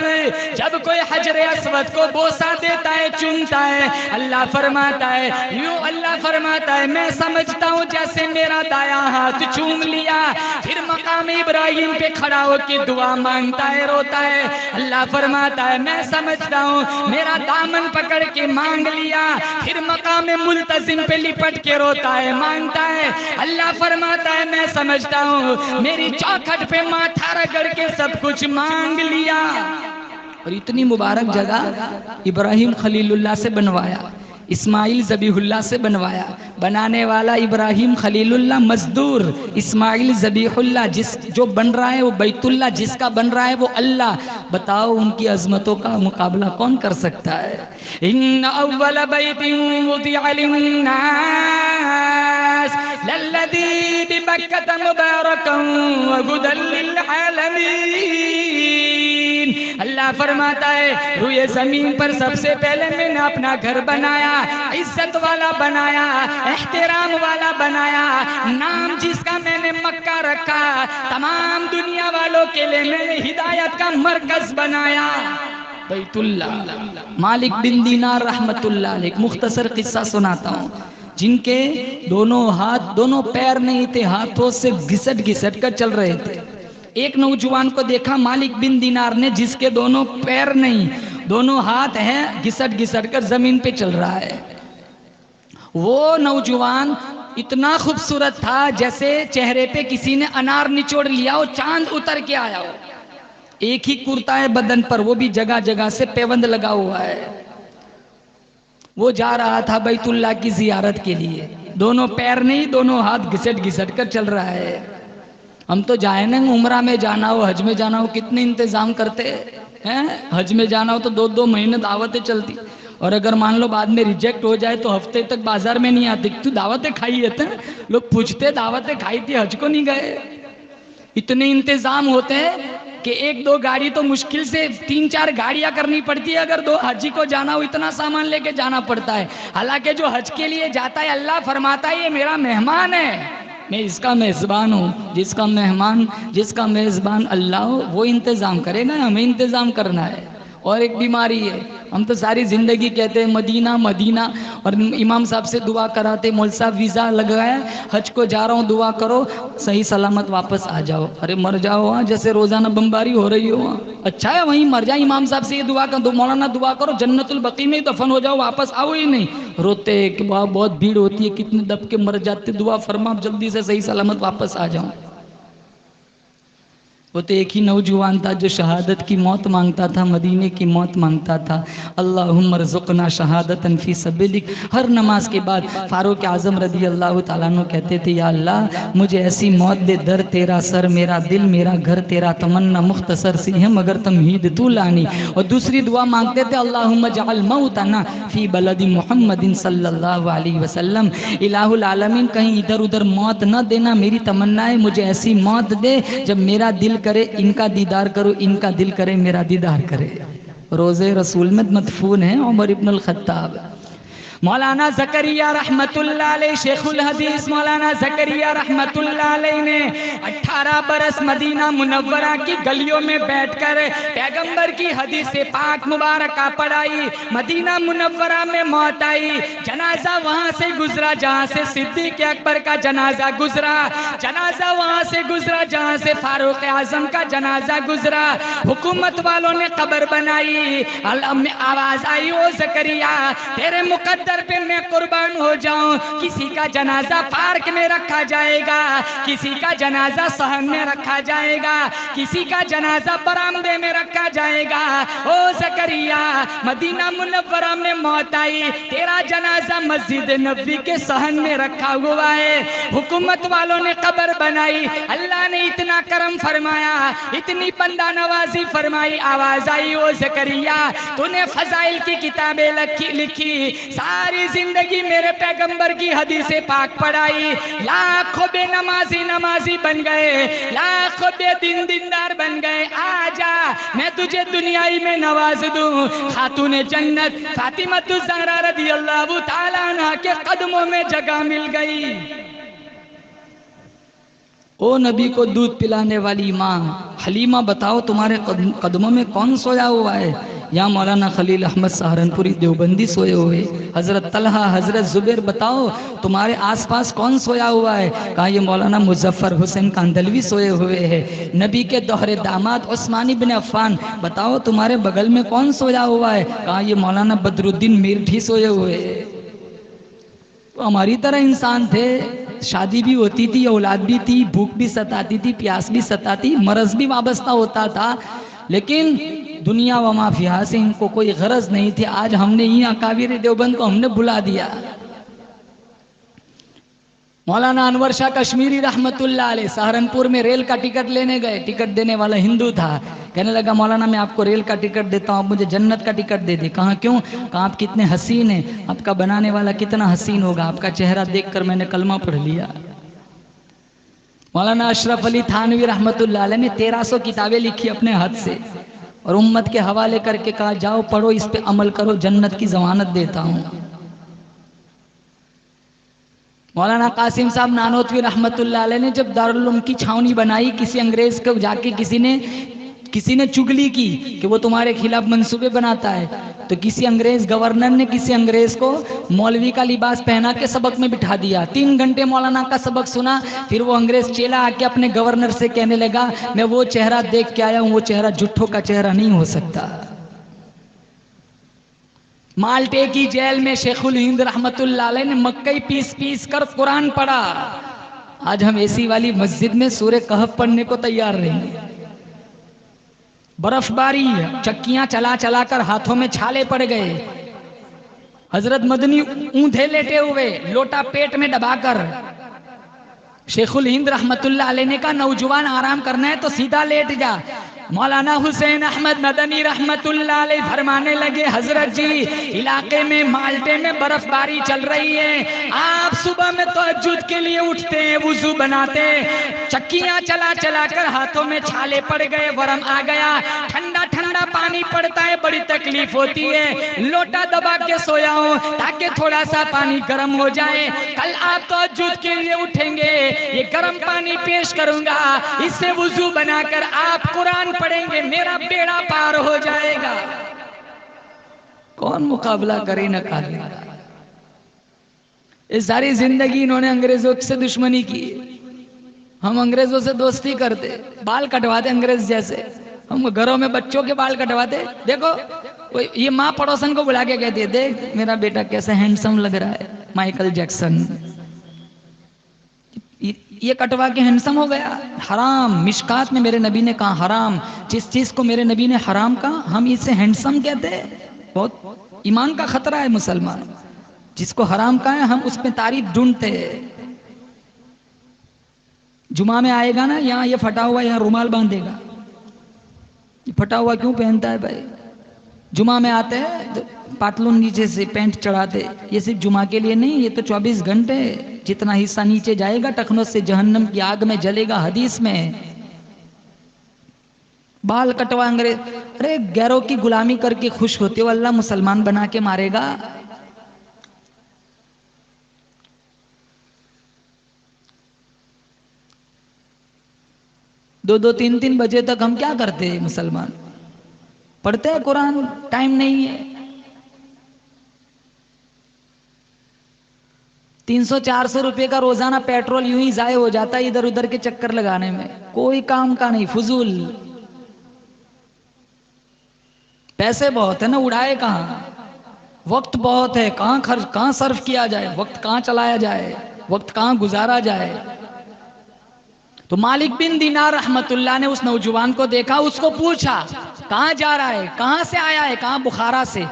جب کوئی حجر اسود کو بوسہ دیتا ہے، چومتا ہے، اللہ فرماتا ہے، یوں اللہ فرماتا ہے میں سمجھتا ہوں جیسے میرا دایاں ہاتھ چوم لیا۔ پھر مقام ابراہیم پہ کھڑا ہو کے دعا مانگتا ہے، روتا ہے، اللہ فرماتا ہے میں سمجھتا ہوں میرا دامن پکڑ کے مانگ لیا۔ پھر مقام ملتزم پہ لپٹ کے روتا ہے، مانگتا ہے، اللہ فرماتا ہے میں سمجھتا ہوں میری چوکھٹ پہ ماتھا رگڑ کے سب کچھ مانگ لیا۔ اور اتنی مبارک جگہ ابراہیم خلیل اللہ سے بنوایا، اسماعیل ذبیح اللہ سے بنوایا، بنانے والا ابراہیم خلیل اللہ، مزدور اسماعیل ذبیح اللہ، جو بن رہا ہے وہ بیت اللہ، جس کا بن رہا ہے وہ اللہ۔ بتاؤ ان کی عظمتوں کا مقابلہ کون کر سکتا ہے؟ ان اول بیت وضع للناس للذی ببکۃ مبارکا وہدی للعالمین۔ اللہ فرماتا ہے روئے زمین پر سب سے پہلے میں نے اپنا گھر بنایا، عزت والا بنایا، احترام والا بنایا، نام جس کا میں نے مکہ رکھا، تمام دنیا والوں کے لیے میں نے ہدایت کا مرکز بنایا، بیت اللہ۔ مالک بن دینار رحمت اللہ علیہ، ایک مختصر قصہ سناتا ہوں۔ جن کے دونوں ہاتھ دونوں پیر نہیں تھے، ہاتھوں سے گھسٹ گھسٹ کر چل رہے تھے، ایک نوجوان کو دیکھا مالک بن دینار نے، جس کے دونوں پیر نہیں، دونوں ہاتھ ہیں، گھسٹ گھسٹ کر زمین پہ چل رہا ہے۔ وہ نوجوان اتنا خوبصورت تھا جیسے چہرے پہ کسی نے انار نچوڑ لیا ہو، چاند اتر کے آیا ہو۔ ایک ہی کرتا ہے بدن پر، وہ بھی جگہ جگہ سے پیوند لگا ہوا ہے۔ وہ جا رہا تھا بیت اللہ کی زیارت کے لیے، دونوں پیر نہیں، دونوں ہاتھ گھسٹ گھسٹ کر چل رہا ہے۔ ہم تو جائیں نا، عمرہ میں جانا ہو، حج میں جانا ہو، کتنے انتظام کرتے ہیں۔ حج میں جانا ہو تو 2 مہینے دعوتیں چلتی، اور اگر مان لو بعد میں ریجیکٹ ہو جائے تو ہفتے تک بازار میں نہیں آتے، تو دعوتیں کھائی ہے؟ لوگ پوچھتے دعوتیں کھائی تھی، حج کو نہیں گئے؟ اتنے انتظام ہوتے ہیں کہ 1-2 گاڑی تو مشکل سے 3-4 گاڑیاں کرنی پڑتی ہے اگر 2 حجی کو جانا ہو، اتنا سامان لے کے جانا پڑتا ہے۔ حالانکہ جو حج کے لیے جاتا ہے، اللہ فرماتا ہے یہ میرا مہمان ہے، میں اس کا میزبان ہوں۔ جس کا میزبان اللہ ہو وہ انتظام کرے گا، ہمیں انتظام کرنا ہے۔ اور ایک بیماری ہے، ہم تو ساری زندگی کہتے ہیں مدینہ مدینہ، اور امام صاحب سے دعا کراتے، مول صاحب ویزا لگایا، حج کو جا رہا ہوں، دعا کرو صحیح سلامت واپس آ جاؤ۔ ارے مر جاؤ وہاں، جیسے روزانہ بمباری ہو رہی ہو وہاں، اچھا ہے وہیں مر جائے۔ امام صاحب سے یہ دعا کر دو، مولانا دعا کرو جنت البقیع میں ہی دفن ہو جاؤ، واپس آؤ ہی نہیں۔ روتے کہ بہت بھیڑ ہوتی ہے، کتنے دب کے مر جاتے، دعا فرما جلدی سے صحیح سلامت واپس آ جاؤ۔ وہ تو ایک ہی نوجوان تھا جو شہادت کی موت مانگتا تھا، مدینے کی موت مانگتا تھا۔ اللہم ارزقنا شہادتا فی سبیلک۔ ہر نماز کے بعد فاروق اعظم رضی اللہ تعالیٰ عنہ کہتے تھے، یا اللہ مجھے ایسی موت دے، در تیرا سر میرا دل، میرا گھر تیرا تمنا مختصر سی ہے مگر تمہید تو لانی۔ اور دوسری دعا مانگتے تھے، اللہم اجعل موتنا فی بلد محمد صلی اللہ علیہ وسلم۔ الہ العالمین کہیں ادھر ادھر موت نہ دینا، میری تمنا ہے مجھے ایسی موت دے جب میرا دل کرے ان کا دیدار کرو، ان کا دل کرے میرا دیدار کرے۔ روزے رسول میں مدفون ہیں عمر ابن الخطاب۔ مولانا زکریا رحمت اللہ علیہ، شیخ الحدیث مولانا زکریا رحمت اللہ علیہ نے 18 برس مدینہ منورہ کی گلیوں میں بیٹھ کر پیغمبر کی حدیث پاک مبارکہ پڑھائی۔ مدینہ منورہ میں موت آئی، جنازہ وہاں سے گزرا جہاں سے صدیق اکبر کا جنازہ گزرا، جنازہ وہاں سے گزرا جہاں سے فاروق اعظم کا جنازہ گزرا۔ حکومت والوں نے قبر بنائی، آواز آئی، او زکریا تیرے مقدر پہ میں قربان ہو جاؤں۔ کسی کا جنازہ پارک میں رکھا جائے گا، کسی کا جنازہ صحن میں رکھا جائے گا، کسی کا جنازہ برآمدے میں رکھا جائے گا۔ او زکریا مدینہ منورہ میں موت آئی، تیرا جنازہ مسجد نبوی کے صحن میں رکھا ہوا ہے۔ حکومت والوں نے قبر بنائی، اللہ نے اتنا کرم فرمایا، اتنی بندہ نوازی فرمائی، آواز آئی، او زکریا تو نے فضائل کی کتابیں لکھی، ساری زندگی میرے پیغمبر کی حدیث پاک پڑھائی، لاکھوں بے نمازی بن گئے، لاکھوں بے دیندار بن گئے۔ آجا میں تجھے دنیائی میں نواز دوں۔ خاتون جنت فاطمہ الزہرا رضی اللہ تعالیٰ عنہ کے قدموں میں جگہ مل گئی۔ او نبی کو دودھ پلانے والی ماں حلیمہ، بتاؤ تمہارے قدموں میں کون سویا ہوا ہے؟ یا مولانا خلیل احمد سہارنپوری دیوبندی سوئے ہوئے، حضرت طلحہ، حضرت زبیر، بتاؤ تمہارے آس پاس کون سویا ہوا ہے؟ کہا یہ مولانا مظفر حسین کاندھلوی سوئے ہوئے ہیں۔ نبی کے دوہرے داماد عثمان بن عفان، بتاؤ تمہارے بغل میں کون سویا ہوا ہے؟ کہا یہ مولانا بدر الدین میرٹھی سوئے ہوئے ہیں۔ تو ہماری طرح انسان تھے، شادی بھی ہوتی تھی، اولاد بھی تھی، بھوک بھی ستاتی تھی، پیاس بھی ستاتی، مرض بھی وابستہ ہوتا تھا، لیکن دنیا و ما فیہا سے ان کو کوئی غرض نہیں تھی۔ آج ہم نے یہ اکابر دیوبند کو ہم نے بھلا دیا۔ مولانا انور شاہ کشمیری رحمت اللہ علیہ سہارنپور میں ریل کا ٹکٹ لینے گئے، ٹکٹ دینے والا ہندو تھا، کہنے لگا مولانا میں آپ کو ریل کا ٹکٹ دیتا ہوں، آپ مجھے جنت کا ٹکٹ دے دیں۔ کہا کیوں؟ کہا آپ کتنے حسین ہیں، آپ کا بنانے والا کتنا حسین ہوگا، آپ کا چہرہ دیکھ کر میں نے کلمہ پڑھ لیا۔ مولانا اشرف علی تھانوی رحمت اللہ علیہ نے 1300 کتابیں لکھی اپنے ہاتھ سے، اور امت کے حوالے کر کے کہا جاؤ پڑھو، اس پہ عمل کرو، جنت کی ضمانت دیتا ہوں۔ مولانا قاسم صاحب نانوتوی رحمت اللہ علیہ نے جب دارالعلوم کی چھاونی بنائی، کسی انگریز کو جا کے کسی نے کسی نے چگلی کی کہ وہ تمہارے خلاف منصوبے بناتا ہے، تو کسی انگریز گورنر نے کسی انگریز کو مولوی کا لباس پہنا کے سبق میں بٹھا دیا، 3 گھنٹے مولانا کا سبق سنا، پھر وہ انگریز چیلا آ کے اپنے گورنر سے کہنے لگا میں وہ چہرہ دیکھ کے آیا ہوں، وہ چہرہ جھٹوں کا چہرہ نہیں ہو سکتا۔ مالٹے کی جیل میں شیخ الہند رحمت اللہ علیہ نے مکئی پیس پیس کر قرآن پڑھا۔ آج ہم اسی والی مسجد میں سورہ کہف پڑھنے کو تیار نہیں ہیں۔ برف باری، چکیاں چلا چلا کر ہاتھوں میں چھالے پڑ گئے۔ حضرت مدنی اونھے لیٹے ہوئے، لوٹا پیٹ میں دبا کر۔ شیخ الہند رحمت اللہ علیہ نے کہا نوجوان آرام کرنا ہے تو سیدھا لیٹ جا۔ مولانا حسین احمد مدنی رحمت اللہ علیہ فرمانے لگے حضرت جی علاقے میں مالٹے میں برف باری چل رہی ہے، آپ صبح میں تہجد کے لیے اٹھتے ہیں، وضو بناتے، چکیاں چلا چلا کر ہاتھوں میں چھالے پڑ گئے، ورم آ گیا، ٹھنڈا ٹھنڈا پانی پڑتا ہے، بڑی تکلیف ہوتی ہے، لوٹا دبا کے سویا ہوں تاکہ تھوڑا سا پانی گرم ہو جائے، کل آپ تہجد کے لیے اٹھیں گے، یہ گرم پانی پیش کروں گا، اس سے وضو بنا کر آپ قرآن پڑھیں گے، میرا بیڑا پار ہو جائے گا۔ کون مقابلہ کرے نہ قادر کا؟ اس ساری زندگی انہوں نے انگریزوں سے دشمنی کی، ہم انگریزوں سے دوستی کرتے، بال کٹواتے انگریز جیسے، ہم گھروں میں بچوں کے بال کٹواتے، دیکھو یہ ماں پڑوسن کو بلا کے کہتی ہے دیکھ میرا بیٹا کیسے ہینڈسم لگ رہا ہے، مائیکل جیکسن، یہ کٹوا کے ہینڈسم ہو گیا۔ حرام، مشکات میں میرے نبی نے کہا حرام، جس چیز کو میرے نبی نے حرام کہا ہم اسے ہینڈسم کہتے ہیں، بہت ایمان کا خطرہ ہے مسلمان، جس کو حرام کہا ہے ہم اس میں تعریف ڈھونڈتے ہیں۔ جمعہ میں آئے گا نا یہاں یہ پھٹا ہوا یہاں رومال باندھے گا، یہ پھٹا ہوا کیوں پہنتا ہے بھائی؟ جمعہ میں آتے ہیں پاتلون نیچے سے پینٹ چڑھاتے، یہ صرف جمعہ کے لیے نہیں، یہ تو 24 گھنٹے جتنا حصہ نیچے جائے گا ٹخنوں سے جہنم کی آگ میں جلے گا، حدیث میں۔ بال کٹوا انگریز، ارے غیروں کی غلامی کر کے خوش ہوتے ہو، اللہ مسلمان بنا کے مارے گا۔ دو 3 بجے تک ہم کیا کرتے ہیں مسلمان؟ پڑھتے ہیں قرآن، ٹائم نہیں ہے۔ 300-400 روپے کا روزانہ پیٹرول یوں ہی ضائع ہو جاتا ہے ادھر ادھر کے چکر لگانے میں، کوئی کام کا نہیں، فضول۔ پیسے بہت ہے نا، اڑائے کہاں؟ وقت بہت ہے، کہاں صرف کیا جائے، وقت کہاں چلایا جائے، وقت کہاں گزارا جائے۔ تو مالک بن دینار رحمت اللہ نے اس نوجوان کو دیکھا، اس کو پوچھا کہاں جا رہا ہے، کہاں سے آیا ہے، کہاں بخارا سے،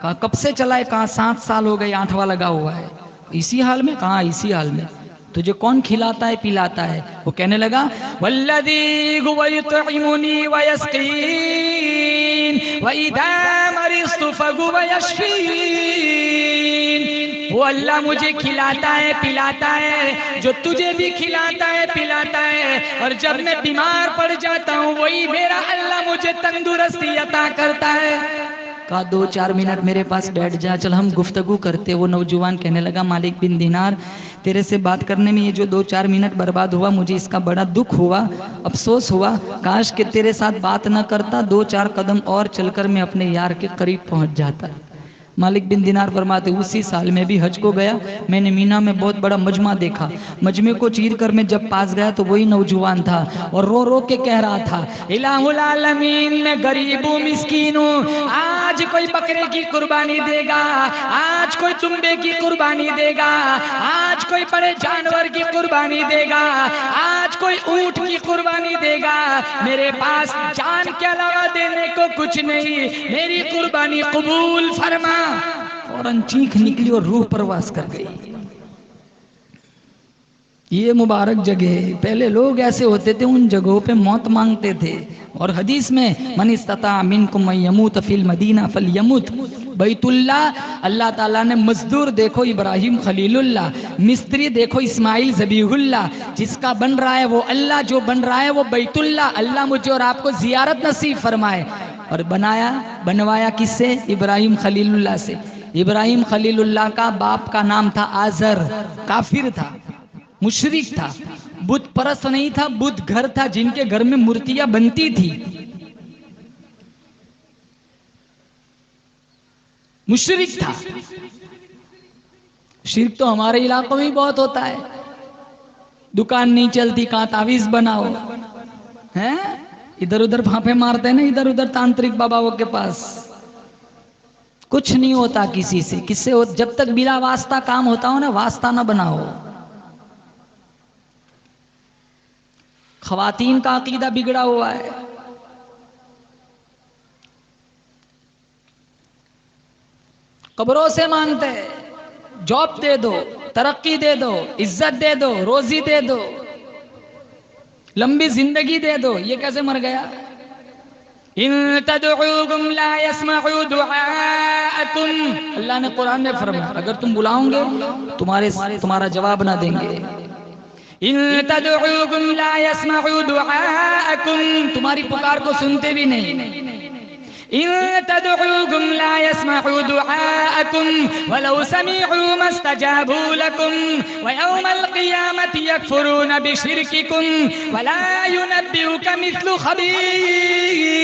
کہا کب سے چلا ہے، کہاں 7 سال ہو گئے، 8واں لگا ہوا ہے، اسی حال میں، کہاں اسی حال میں، تجھے کون کھلاتا ہے پلاتا ہے؟ وہ کہنے لگا والذی هو یطعمنی ویسقین واذا مرضت فهو یشفین، وہ اللہ مجھے کھلاتا ہے پلاتا ہے جو تجھے بھی کھلاتا ہے پلاتا ہے، اور جب میں بیمار پڑ جاتا ہوں وہی میرا اللہ مجھے تندرستی عطا کرتا ہے۔ کہا 2-4 منٹ میرے پاس بیٹھ جا، چل ہم گفتگو کرتے۔ وہ نوجوان کہنے لگا مالک بن دینار تیرے سے بات کرنے میں یہ جو 2-4 منٹ برباد ہوا مجھے اس کا بڑا دکھ ہوا، افسوس ہوا، کاش کہ تیرے ساتھ بات نہ کرتا، 2-4 قدم اور چل کر میں اپنے یار کے قریب پہنچ جاتا۔ مالک بن دینار فرماتے اسی سال میں بھی حج کو گیا، میں نے مینا میں بہت بڑا مجمع دیکھا، مجمع کو چیر کر میں جب پاس گیا تو وہی نوجوان تھا اور رو رو کے کہہ رہا تھا الہ العالمین میں غریب ہوں مسکین ہوں، آج کوئی بکرے کی قربانی دے گا، آج کوئی دمبے کی قربانی دے گا، آج کوئی بڑے جانور کی قربانی دے گا، آج کوئی اونٹ کی قربانی دے گا، میرے پاس جان کے علاوہ دینے کو کچھ نہیں، میری قربانی قبول فرما۔ فوراً چیخ نکلی اور روح پرواز کر گئی۔ یہ مبارک جگہ، پہلے لوگ ایسے ہوتے تھے ان جگہوں پہ موت مانگتے تھے، اور حدیث میں من استطاع منکم ان یموت فی المدینہ فلیمت، بیت اللہ، اللہ تعالیٰ نے مزدور دیکھو ابراہیم خلیل اللہ، مستری دیکھو اسماعیل ذبیح اللہ، جس کا بن رہا ہے وہ اللہ، جو بن رہا ہے وہ بیت اللہ، اللہ مجھے اور آپ کو زیارت نصیب فرمائے۔ اور بنوایا کس سے؟ ابراہیم خلیل اللہ سے۔ ابراہیم خلیل اللہ کا باپ کا نام تھا آزر، کافر تھا، مشرک تھا، بت پرست نہیں تھا، بت گھر تھا جن کے گھر میں مورتیاں بنتی تھی، مشرک تھا. شرک تو ہمارے علاقوں میں بہت ہوتا ہے. دکان نہیں چلتی کہاں تعویذ بناؤ ہیں, ادھر ادھر پھانپے مارتے ہیں نا ادھر ادھر تانترک باباؤں کے پاس. کچھ نہیں ہوتا کسی سے, کس سے جب تک بلا واسطہ کام ہوتا ہو نا, واسطہ نہ بناؤ. خواتین کا عقیدہ بگڑا ہوا ہے. قبروں سے مانگتے, جاب دے دو, ترقی دے دو, عزت دے دو, روزی دے دو, لمبی زندگی دے دو. یہ کیسے مر گیا؟ ان تدعوهم لا يسمعوا دعاءكم, اللہ نے قرآن میں فرمایا اگر تم بلاؤ گے تمہارا جواب نہ دیں گے. ان تدعوهم لا يسمعوا دعاءكم, تمہاری پکار کو سنتے بھی نہیں. ان تدعوهم لا يسمعوا دعاءكم ولو سمعوا ما استجابوا لكم ويوم القيامة يكفرون بشرككم ولا ينبئك مثل خبير.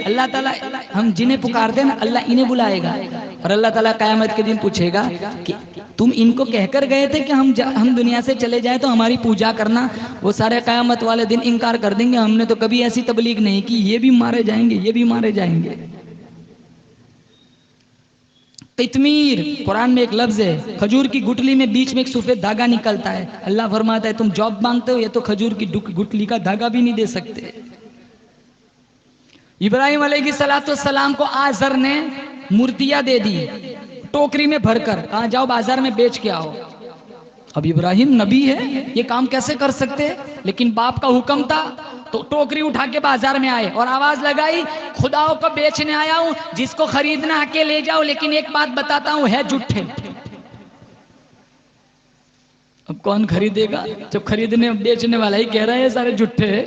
اللہ تعالیٰ ہم جنہیں پکارتے ہیں نا اللہ انہیں بلائے گا, اور اللہ تعالیٰ قیامت کے دن پوچھے گا کہ تم ان کو کہہ کر گئے تھے کہ ہم دنیا سے چلے جائیں تو ہماری پوجا کرنا. وہ سارے قیامت والے دن انکار کر دیں گے, ہم نے تو کبھی ایسی تبلیغ نہیں کی, یہ بھی مارے جائیں گے, یہ بھی مارے جائیں گے. قطمیر قرآن میں ایک لفظ ہے, کھجور کی گٹلی میں بیچ میں ایک سفید دھاگا نکلتا ہے. اللہ فرماتا ہے تم جاب مانگتے ہو, یہ تو کھجور کی گٹلی کا دھاگا بھی نہیں دے سکتے. ابراہیم علیہ السلام کو آزر نے مورتیاں دے دی ٹوکری میں بھر کر, کہاں جاؤ بازار میں بیچ کے آؤ. اب ابراہیم نبی ہے, یہ کام کیسے کر سکتے؟ لیکن باپ کا حکم تھا تو ٹوکری اٹھا کے بازار میں آئے اور آواز لگائی خداؤں کو بیچنے آیا ہوں, جس کو خریدنا آ کے لے جاؤ, لیکن ایک بات بتاتا ہوں ہے جھوٹے. اب کون خریدے گا جب خریدنے بیچنے والا ہی کہہ رہا ہے سارے جھوٹے ہیں.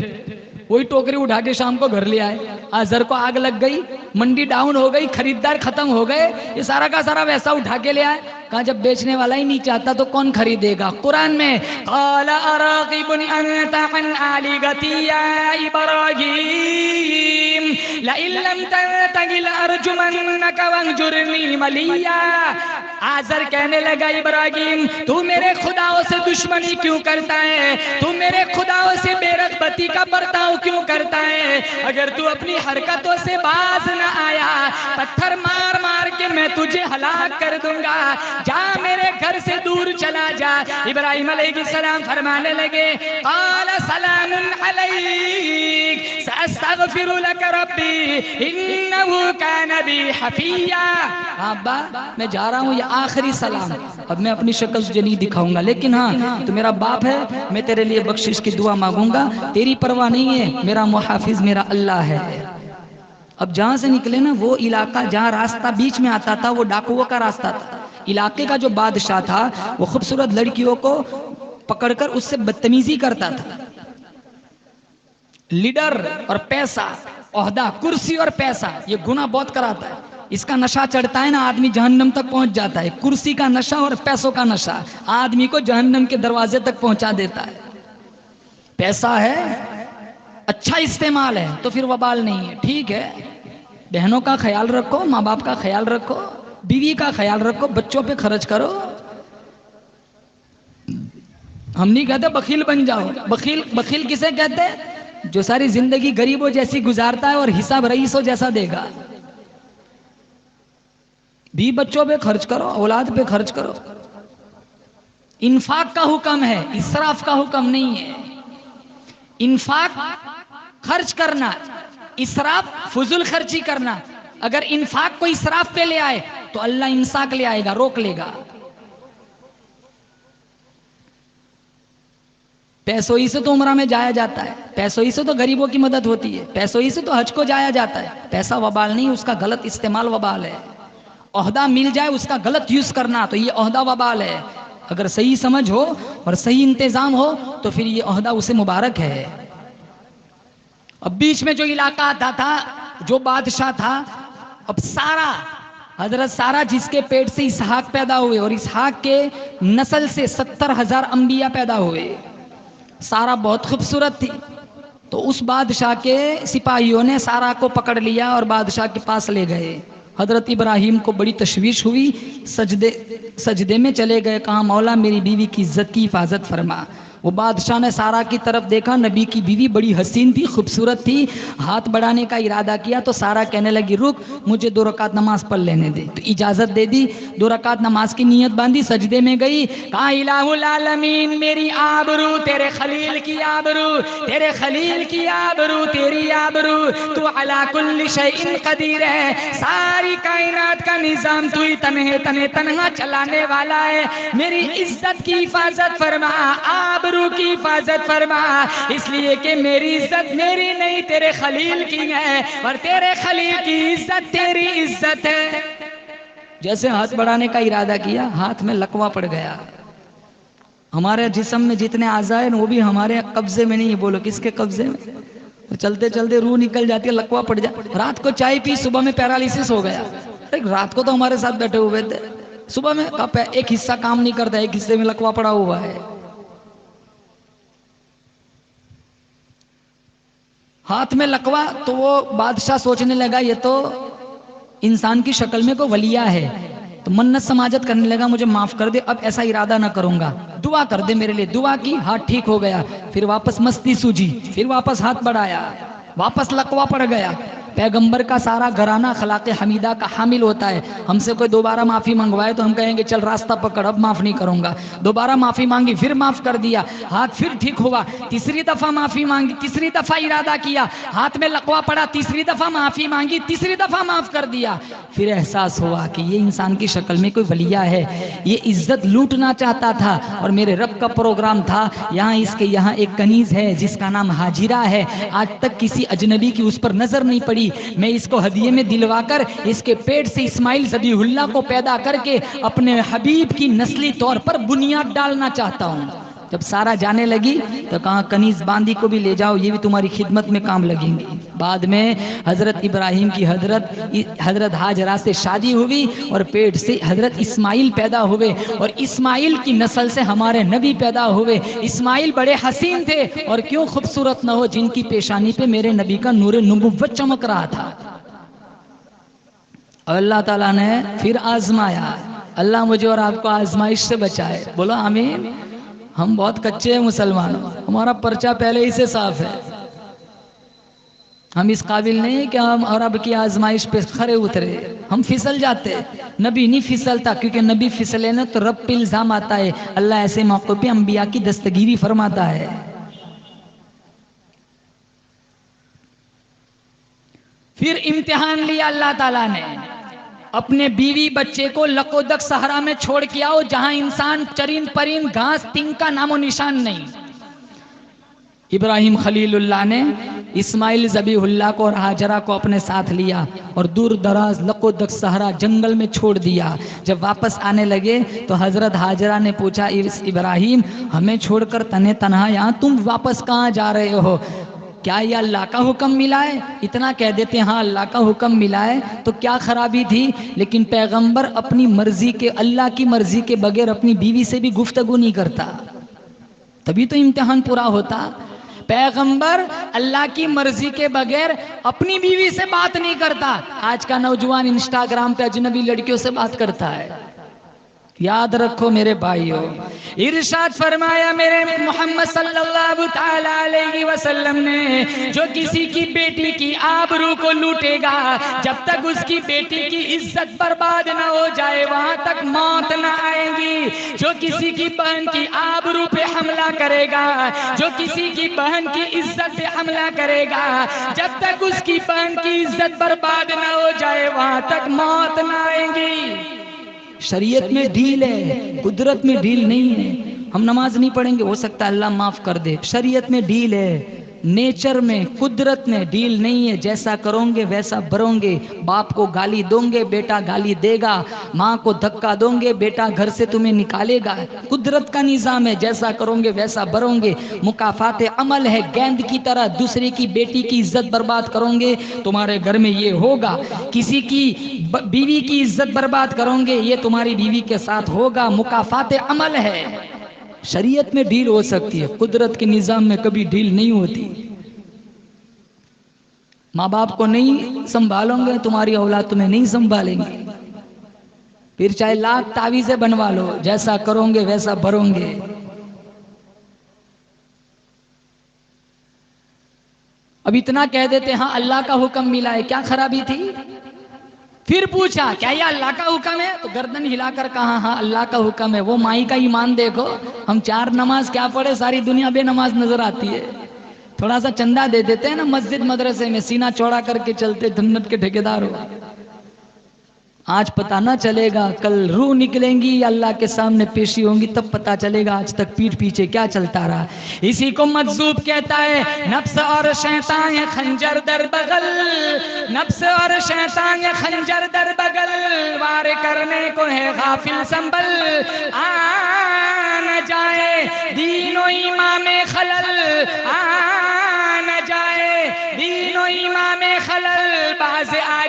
وہی ٹوکری اٹھا کے شام کو گھر لے آئے. آزر کو آگ لگ گئی, منڈی ڈاؤن ہو گئی, خریدار ختم ہو گئے, یہ سارا کا سارا ویسا اٹھا کے لے آئے. کہا جب بیچنے والا ہی نہیں چاہتا تو کون خریدے گا؟ قرآن میں قال اراغب انت عن آلهتی یا ابراہیم لئن لم تنته لارجمنک وانجرنی ملیا. آزر کہنے لگا ابراہیم تو میرے خداؤں سے دشمنی کیوں کرتا ہے, تو میرے خداؤں سے بے رغبتی کا برتاؤ کیوں کرتا ہے؟ اگر تو اپنی حرکتوں سے باز نہ آیا پتھر مار مار کے میں تجھے ہلاک کر دوں گا, جا میرے گھر سے دور چلا جا. ابراہیم علیہ السلام فرمانے لگے قال سلام علیک ساستغفر لک ربی انہ کان بی حفیا. ابا میں جا رہا ہوں, یہ آخری سلام, اب میں اپنی شکل تجھے نہیں دکھاؤں گا, لیکن ہاں تو میرا باپ ہے, میں تیرے لیے بخشش کی دعا مانگوں گا. تیری پرواہ نہیں ہے, میرا محافظ میرا اللہ ہے. اب جہاں سے نکلے نا وہ علاقہ جہاں راستہ بیچ میں آتا تھا وہ ڈاکوؤں کا راستہ تھا. علاقے کا جو بادشاہ تھا وہ خوبصورت لڑکیوں کو پکڑ کر اس سے بدتمیزی کرتا تھا. لیڈر اور پیسہ, عہدہ, کرسی اور پیسہ, یہ گناہ بہت کراتا ہے. اس کا نشہ چڑھتا ہے نا آدمی جہنم تک پہنچ جاتا ہے. کرسی کا نشہ اور پیسوں کا نشہ آدمی کو جہنم کے دروازے تک پہنچا دیتا ہے. پیسہ ہے اچھا استعمال ہے تو پھر وبال نہیں ہے, ٹھیک ہے. بہنوں کا خیال رکھو, ماں باپ کا خیال رکھو, بیوی کا خیال رکھو, بچوں پہ خرچ کرو. ہم نہیں کہتے بخیل بن جاؤ. بخیل کسے کہتے ہیں؟ جو ساری زندگی غریبوں جیسی گزارتا ہے اور حساب رئیسوں جیسا دے گا. بھی بچوں پہ خرچ کرو, اولاد پہ خرچ کرو. انفاق کا حکم ہے, اسراف کا حکم نہیں ہے. انفاق خرچ کرنا, اسراف فضول خرچی کرنا. اگر انفاق کو اسراف پہ لے آئے تو اللہ امساک لے آئے گا, روک لے گا. پیسوں ہی سے تو عمرہ میں جایا جاتا ہے, پیسوں ہی سے تو غریبوں کی مدد ہوتی ہے, پیسوں ہی سے تو حج کو جایا جاتا ہے. پیسہ وبال نہیں, اس کا غلط استعمال وبال ہے. عہدہ مل جائے اس کا غلط یوز کرنا تو یہ عہدہ وبال ہے. اگر صحیح سمجھ ہو اور صحیح انتظام ہو تو پھر یہ عہدہ اسے مبارک ہے. اب بیچ میں جو علاقہ آتا تھا, جو بادشاہ تھا, اب سارا حضرت سارا جس کے پیٹ سے اسحاق پیدا ہوئے اور اسحاق کے نسل سے 70,000 انبیاء پیدا ہوئے. سارا بہت خوبصورت تھی. تو اس بادشاہ کے سپاہیوں نے سارا کو پکڑ لیا اور بادشاہ کے پاس لے گئے. حضرت ابراہیم کو بڑی تشویش ہوئی، سجدے میں چلے گئے، کہا مولا میری بیوی کی عزت کی حفاظت فرما۔ وہ بادشاہ نے سارا کی طرف دیکھا، نبی کی بیوی بڑی حسین تھی، خوبصورت تھی، ہاتھ بڑھانے کا ارادہ کیا تو سارا کہنے لگی رک، مجھے 2 رکعت نماز پڑھ لینے دے، تو اجازت دے دی، 2 رکعت نماز کی نیت باندھی، سجدے میں گئی، کہا الہ العالمین میری آبرو تیرے خلیل کی آبرو، تیرے خلیل کی آبرو تیری آبرو، تو علی کل شیء قدیر ہے، ساری کائنات کا نظام تو ہی تنہا چلانے والا ہے، میری عزت کی حفاظت فرما، آبرو کی حفاظت فرما، اس لیے کہ میری عزت میری نہیں تیرے خلیل کی ہے، اور تیرے خلیل کی عزت تیری عزت ہے۔ جیسے ہاتھ بڑھانے کا ارادہ کیا، ہاتھ میں لقوہ پڑ گیا۔ ہمارے جسم میں جتنے اعضاء ہیں وہ بھی ہمارے قبضے میں نہیں ہے، بولو کس کے قبضے میں؟ چلتے چلتے روح نکل جاتی ہے، لقوہ پڑ جاتا، رات کو چائے پی صبح میں پیرالیسس ہو گیا، رات کو تو ہمارے ساتھ بیٹھے ہوئے تھے، صبح میں ایک حصہ کام نہیں کرتا، ایک حصے میں لقوہ پڑا ہوا ہے۔ ہاتھ میں لقوہ، تو وہ بادشاہ سوچنے لگا یہ تو انسان کی شکل میں کوئی ولیہ ہے، تو منت سماجت کرنے لگا مجھے معاف کر دے، اب ایسا ارادہ نہ کروں گا، دعا کر دے میرے لیے، دعا کی، ہاتھ ٹھیک ہو گیا، پھر واپس مستی سوجی، پھر واپس ہاتھ بڑھایا، واپس لقوہ پڑ گیا۔ پیغمبر کا سارا گھرانہ اخلاق حمیدہ کا حامل ہوتا ہے، ہم سے کوئی دوبارہ معافی منگوائے تو ہم کہیں گے چل راستہ پکڑ، اب معاف نہیں کروں گا، دوبارہ معافی مانگی پھر معاف کر دیا، ہاتھ پھر ٹھیک ہوا، تیسری دفعہ معافی مانگی، تیسری دفعہ ارادہ کیا، ہاتھ میں لقوہ پڑا، تیسری دفعہ معافی مانگی، تیسری دفعہ معاف کر دیا، پھر احساس ہوا کہ یہ انسان کی شکل میں کوئی ولیہ ہے، یہ عزت لوٹنا چاہتا تھا، اور میرے رب کا پروگرام تھا، یہاں اس کے یہاں ایک کنیز ہے جس کا نام ہاجرہ ہے، آج تک کسی اجنبی کی اس پر نظر نہیں پڑی، میں اس کو ہدیے میں دلوا کر اس کے پیٹ سے اسماعیل ذبیح اللہ کو پیدا کر کے اپنے حبیب کی نسلی طور پر بنیاد ڈالنا چاہتا ہوں۔ جب سارا جانے لگی تو کہا کنیز باندی کو بھی لے جاؤ، یہ بھی تمہاری خدمت میں کام لگیں گی۔ بعد میں حضرت ابراہیم کی حضرت ہاجرہ سے شادی ہوئی اور پیٹ سے حضرت اسماعیل پیدا ہوئے، اور اسماعیل کی نسل سے ہمارے نبی پیدا ہوئے۔ اسماعیل بڑے حسین تھے، اور کیوں خوبصورت نہ ہو جن کی پیشانی پہ میرے نبی کا نور نبوت چمک رہا تھا۔ اور اللہ تعالیٰ نے پھر آزمایا، اللہ مجھے اور آپ کو آزمائش سے بچائے، بولو آمین۔ ہم بہت کچے ہیں مسلمان، ہمارا پرچہ پہلے ہی سے صاف ہے، ہم اس قابل نہیں کہ ہم رب کی آزمائش پہ کھرے اترے، ہم پھسل جاتے، نبی نہیں پھسلتا، کیونکہ نبی پھسلے نا تو رب پہ الزام آتا ہے، اللہ ایسے موقع پہ انبیاء کی دستگیری فرماتا ہے۔ پھر امتحان لیا اللہ تعالیٰ نے، اپنے بیوی بچے کو لقودق صحرا میں چھوڑ کے آؤ، جہاں انسان چرند پرند گھاس تنگ کا نام و نشان نہیں۔ ابراہیم خلیل اللہ نے اسماعیل ذبیح اللہ کو اور ہاجرہ کو اپنے ساتھ لیا اور دور دراز لقودق صحرا جنگل میں چھوڑ دیا۔ جب واپس آنے لگے تو حضرت ہاجرہ نے پوچھا ابراہیم ہمیں چھوڑ کر تنہا یہاں تم واپس کہاں جا رہے ہو؟ کیا یہ اللہ کا حکم ملا ہے؟ اتنا کہہ دیتے ہاں اللہ کا حکم ملا ہے تو کیا خرابی تھی؟ لیکن پیغمبر اپنی مرضی کے، اللہ کی مرضی کے بغیر اپنی بیوی سے بھی گفتگو نہیں کرتا، تبھی تو امتحان پورا ہوتا۔ پیغمبر اللہ کی مرضی کے بغیر اپنی بیوی سے بات نہیں کرتا۔ آج کا نوجوان انسٹاگرام پہ اجنبی لڑکیوں سے بات کرتا ہے۔ یاد رکھو میرے بھائیو، ارشاد فرمایا میرے محمد صلی اللہ تعالی علیہ وسلم نے، جو کسی کی بیٹی کی آبرو کو لوٹے گا، جب تک اس کی بیٹی کی عزت برباد نہ ہو جائے وہاں تک موت نہ آئے گی۔ جو کسی کی بہن کی آبرو پہ حملہ کرے گا، جو کسی کی بہن کی عزت پہ حملہ کرے گا، جب تک اس کی بہن کی عزت برباد نہ ہو جائے وہاں تک موت نہ آئے گی۔ شریعت میں ڈھیل ہے، قدرت میں ڈھیل نہیں ہے۔ ہم نماز نہیں پڑھیں گے، ہو سکتا ہے اللہ معاف کر دے، شریعت میں ڈھیل ہے، نیچر میں، قدرت میں ڈھیل نہیں ہے۔ جیسا کرو گے ویسا بھرو گے۔ باپ کو گالی دو گے بیٹا گالی دے گا، ماں کو دھکا دو گے بیٹا گھر سے تمہیں نکالے گا۔ قدرت کا نظام ہے، جیسا کرو گے ویسا بھرو گے۔ مکافات عمل ہے، گیند کی طرح دوسرے کی بیٹی کی عزت برباد کرو گے تمہارے گھر میں یہ ہوگا۔ کسی کی بیوی کی عزت برباد کرو گے یہ تمہاری بیوی کے ساتھ ہوگا۔ مکافات عمل ہے۔ شریعت میں ڈھیل ہو سکتی ہے، قدرت کے نظام میں کبھی ڈھیل نہیں ہوتی۔ ماں باپ کو نہیں سنبھالو گے تمہاری اولاد تمہیں نہیں سنبھالیں گے. پھر چاہے لاکھ تعویذیں بنوا لو، جیسا کرو گے ویسا بھرو گے. اب اتنا کہہ دیتے ہاں اللہ کا حکم ملا ہے، کیا خرابی تھی؟ پھر پوچھا کیا یہ اللہ کا حکم ہے؟ تو گردن ہلا کر کہا ہاں اللہ کا حکم ہے. وہ مائی کا ایمان دیکھو، ہم 4 نماز کیا پڑھے، ساری دنیا بے نماز نظر آتی ہے. تھوڑا سا چندہ دے دیتے ہیں نا مسجد مدرسے میں، سینہ چوڑا کر کے چلتے جنت کے ٹھیکیدار ہو. آج پتہ نہ چلے گا، کل روح نکلیں گی یا اللہ کے سامنے پیشی ہوں گی تب پتہ چلے گا آج تک پیٹھ پیچھے کیا چلتا رہا. اسی کو مجذوب کہتا ہے، نفس اور شیطان خنجر در بغل، نفس اور شیطان خنجر در بغل، وار کرنے کو ہے غافل سنبھل. نہ جائے دین و ایمان میں خلل، نہ جائے دین و ایمان میں خلل، باز آ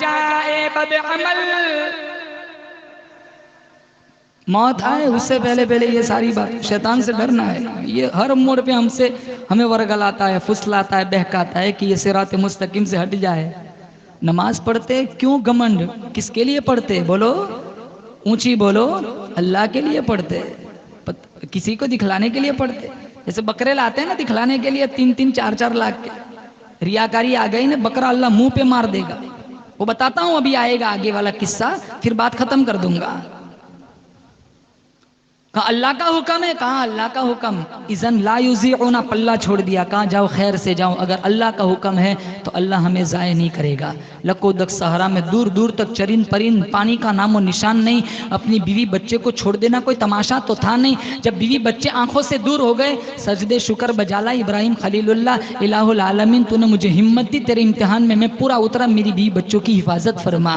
جائے بد عمل. موت آئے اس سے پہلے یہ ساری بات، شیطان سے ڈرنا ہے. یہ ہر موڑ پہ ہمیں ورگلاتا ہے، پھسلاتا ہے، بہکاتا ہے کہ یہ صراط مستقیم سے ہٹ جائے. نماز پڑھتے کیوں گھمنڈ، کس کے لیے پڑھتے؟ بولو اونچی بولو، اللہ کے لیے پڑھتے، کسی کو دکھلانے کے لیے پڑھتے. جیسے بکرے لاتے ہیں نا دکھلانے کے لیے 3-3 4-4 لاکھ کے. ریاکاری آ گئی نا، بکرا اللہ منہ پہ مار دے گا. وہ بتاتا ہوں، ابھی آئے گا آگے والا قصہ، پھر بات ختم کر دوں گا. کہا اللہ کا حکم ہے، کہاں اللہ کا حکم، اذن لا یضیعون، پلہ چھوڑ دیا، کہاں جاؤ خیر سے جاؤ. اگر اللہ کا حکم ہے تو اللہ ہمیں ضائع نہیں کرے گا. لکو دک صحرا میں دور دور تک چرند پرند، پانی کا نام و نشان نہیں. اپنی بیوی بچے کو چھوڑ دینا کوئی تماشا تو تھا نہیں. جب بیوی بچے آنکھوں سے دور ہو گئے، سجدے شکر بجالا ابراہیم خلیل اللہ، الہ العالمین تو نے مجھے ہمت دی، تیرے امتحان میں پورا اترا، میری بیوی بچوں کی حفاظت فرما.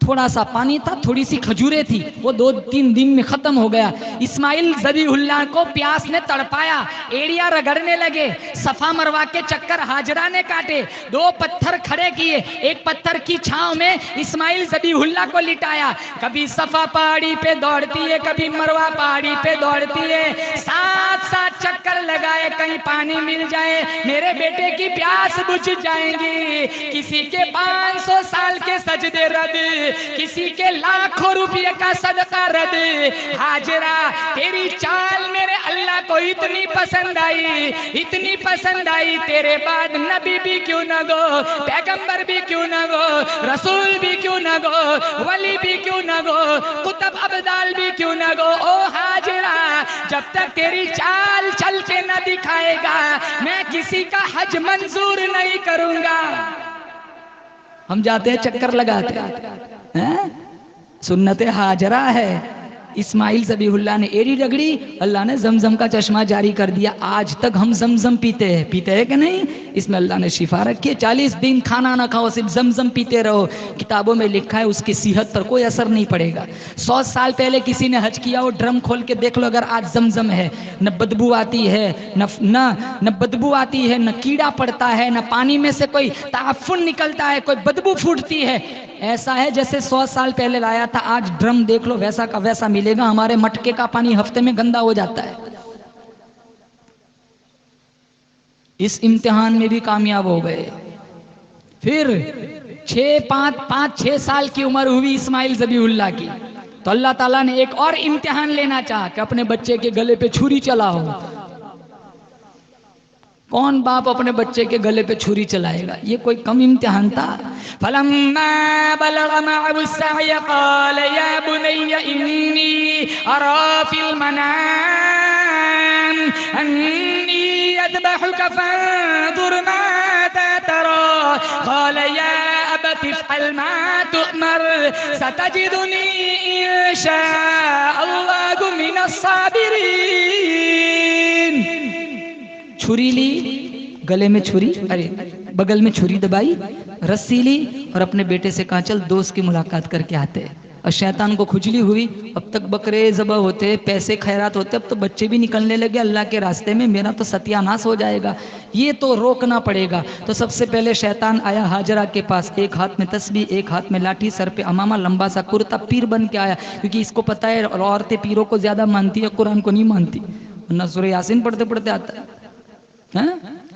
تھوڑا سا پانی تھا، تھوڑی سی کھجوریں تھی، وہ 2-3 دن میں ختم ہو گیا. اسماعیل ذبیح اللہ کو پیاس نے تڑپایا، ایڑیاں رگڑنے لگے، صفا مروا کے چکر ہاجرہ نے کاٹے. 2 پتھر کھڑے کیے، ایک پتھر کی چھاؤں میں اسماعیل ذبیح اللہ کو لٹایا. کبھی صفا پہاڑی پہ دوڑتی ہے، کبھی مروا پہاڑی پہ دوڑتی ہے، 7 چکر لگائے کہیں پانی مل جائے، میرے بیٹے کی پیاس بجھ جائیں گی. کسی کے 500 سال کے سجدے رد، کسی کے لاکھوں روپے کا صدقہ رد. ہاجرہ تیری چال میرے اللہ کو اتنی پسند آئی، اتنی پسند آئی، تیرے بعد نبی بھی کیوں نہ گو، پیغمبر بھی کیوں نہ گو، رسول بھی کیوں نہ گو، ولی بھی کیوں نہ گو، قطب ابدال بھی کیوں نہ گو. او ہاجرہ جب تک تیری چال چل کے نہ دکھائے گا، میں کسی کا حج منظور نہیں کروں گا. ہم جاتے ہیں چکر لگاتے ہیں، سنت ہاجرہ ہے. اسماعیل ذبیح اللہ نے ایڑی رگڑی، اللہ نے زمزم کا چشمہ جاری کر دیا. آج تک ہم زمزم پیتے ہیں کہ نہیں؟ اس میں اللہ نے شفا رکھی ہے. 40 دن کھانا نہ کھاؤ، صرف زمزم پیتے رہو. کتابوں میں لکھا ہے اس کی صحت پر کوئی اثر نہیں پڑے گا. 100 سال پہلے کسی نے حج کیا ہو، ڈرم کھول کے دیکھ لو، اگر آج زمزم ہے، نہ بدبو آتی ہے، نہ بدبو آتی ہے، نہ کیڑا پڑتا ہے، نہ پانی میں سے کوئی تعفن نکلتا ہے، کوئی بدبو پھوٹتی ہے. ایسا ہے جیسے 100 سال پہلے لایا تھا. آج ڈرم دیکھ لو، ویسا کا ویسا ملے گا. ہمارے مٹکے کا پانی ہفتے میں گندا ہو جاتا ہے. اس امتحان میں بھی کامیاب ہو گئے. پھر 5-6 سال کی عمر ہوئی اسماعیل ذبیح اللہ کی، تو اللہ تعالیٰ نے ایک اور امتحان لینا چاہا کہ اپنے بچے کے گلے پہ چھری چلاؤ. کون باپ اپنے بچے کے گلے پہ چھری چلائے گا؟ یہ کوئی کم امتحان تھا؟ فَلَمَّا بَلَغَ مَعَهُ السَّعْيَ قَالَ يَا بُنَيَّ إِنِّي أَرَىٰ فِي الْمَنَامِ أَنِّي أَذْبَحُكَ فَانظُرْ مَاذَا تَرَىٰ قَالَ يَا أَبَتِ افْعَلْ مَا تُؤْمَرُ سَتَجِدُنِي إِن شَاءَ اللَّهُ مِنَ الصَّابِرِينَ. چھری لی، گلے میں چھری، ارے بغل میں چھری دبائی، رسی لی اور اپنے بیٹے سے کہا چل دوست کی ملاقات کر کے آتے. اور شیطان کو کھجلی ہوئی، اب تک بکرے ذبح ہوتے، پیسے خیرات ہوتے، اب تو بچے بھی نکلنے لگے اللہ کے راستے میں، میرا تو ستیہ ناس ہو جائے گا، یہ تو روکنا پڑے گا. تو سب سے پہلے شیطان آیا ہاجرہ کے پاس، ایک ہاتھ میں تسبیح، ایک ہاتھ میں لاٹھی، سر پہ امامہ، لمبا سا کرتا، پیر بن کے آیا. کیونکہ اس کو پتا ہے عورتیں پیروں کو زیادہ مانتی ہے، قرآن کو نہیں مانتی، ورنہ سورہ یاسین پڑھتے پڑھتے آتا ہے.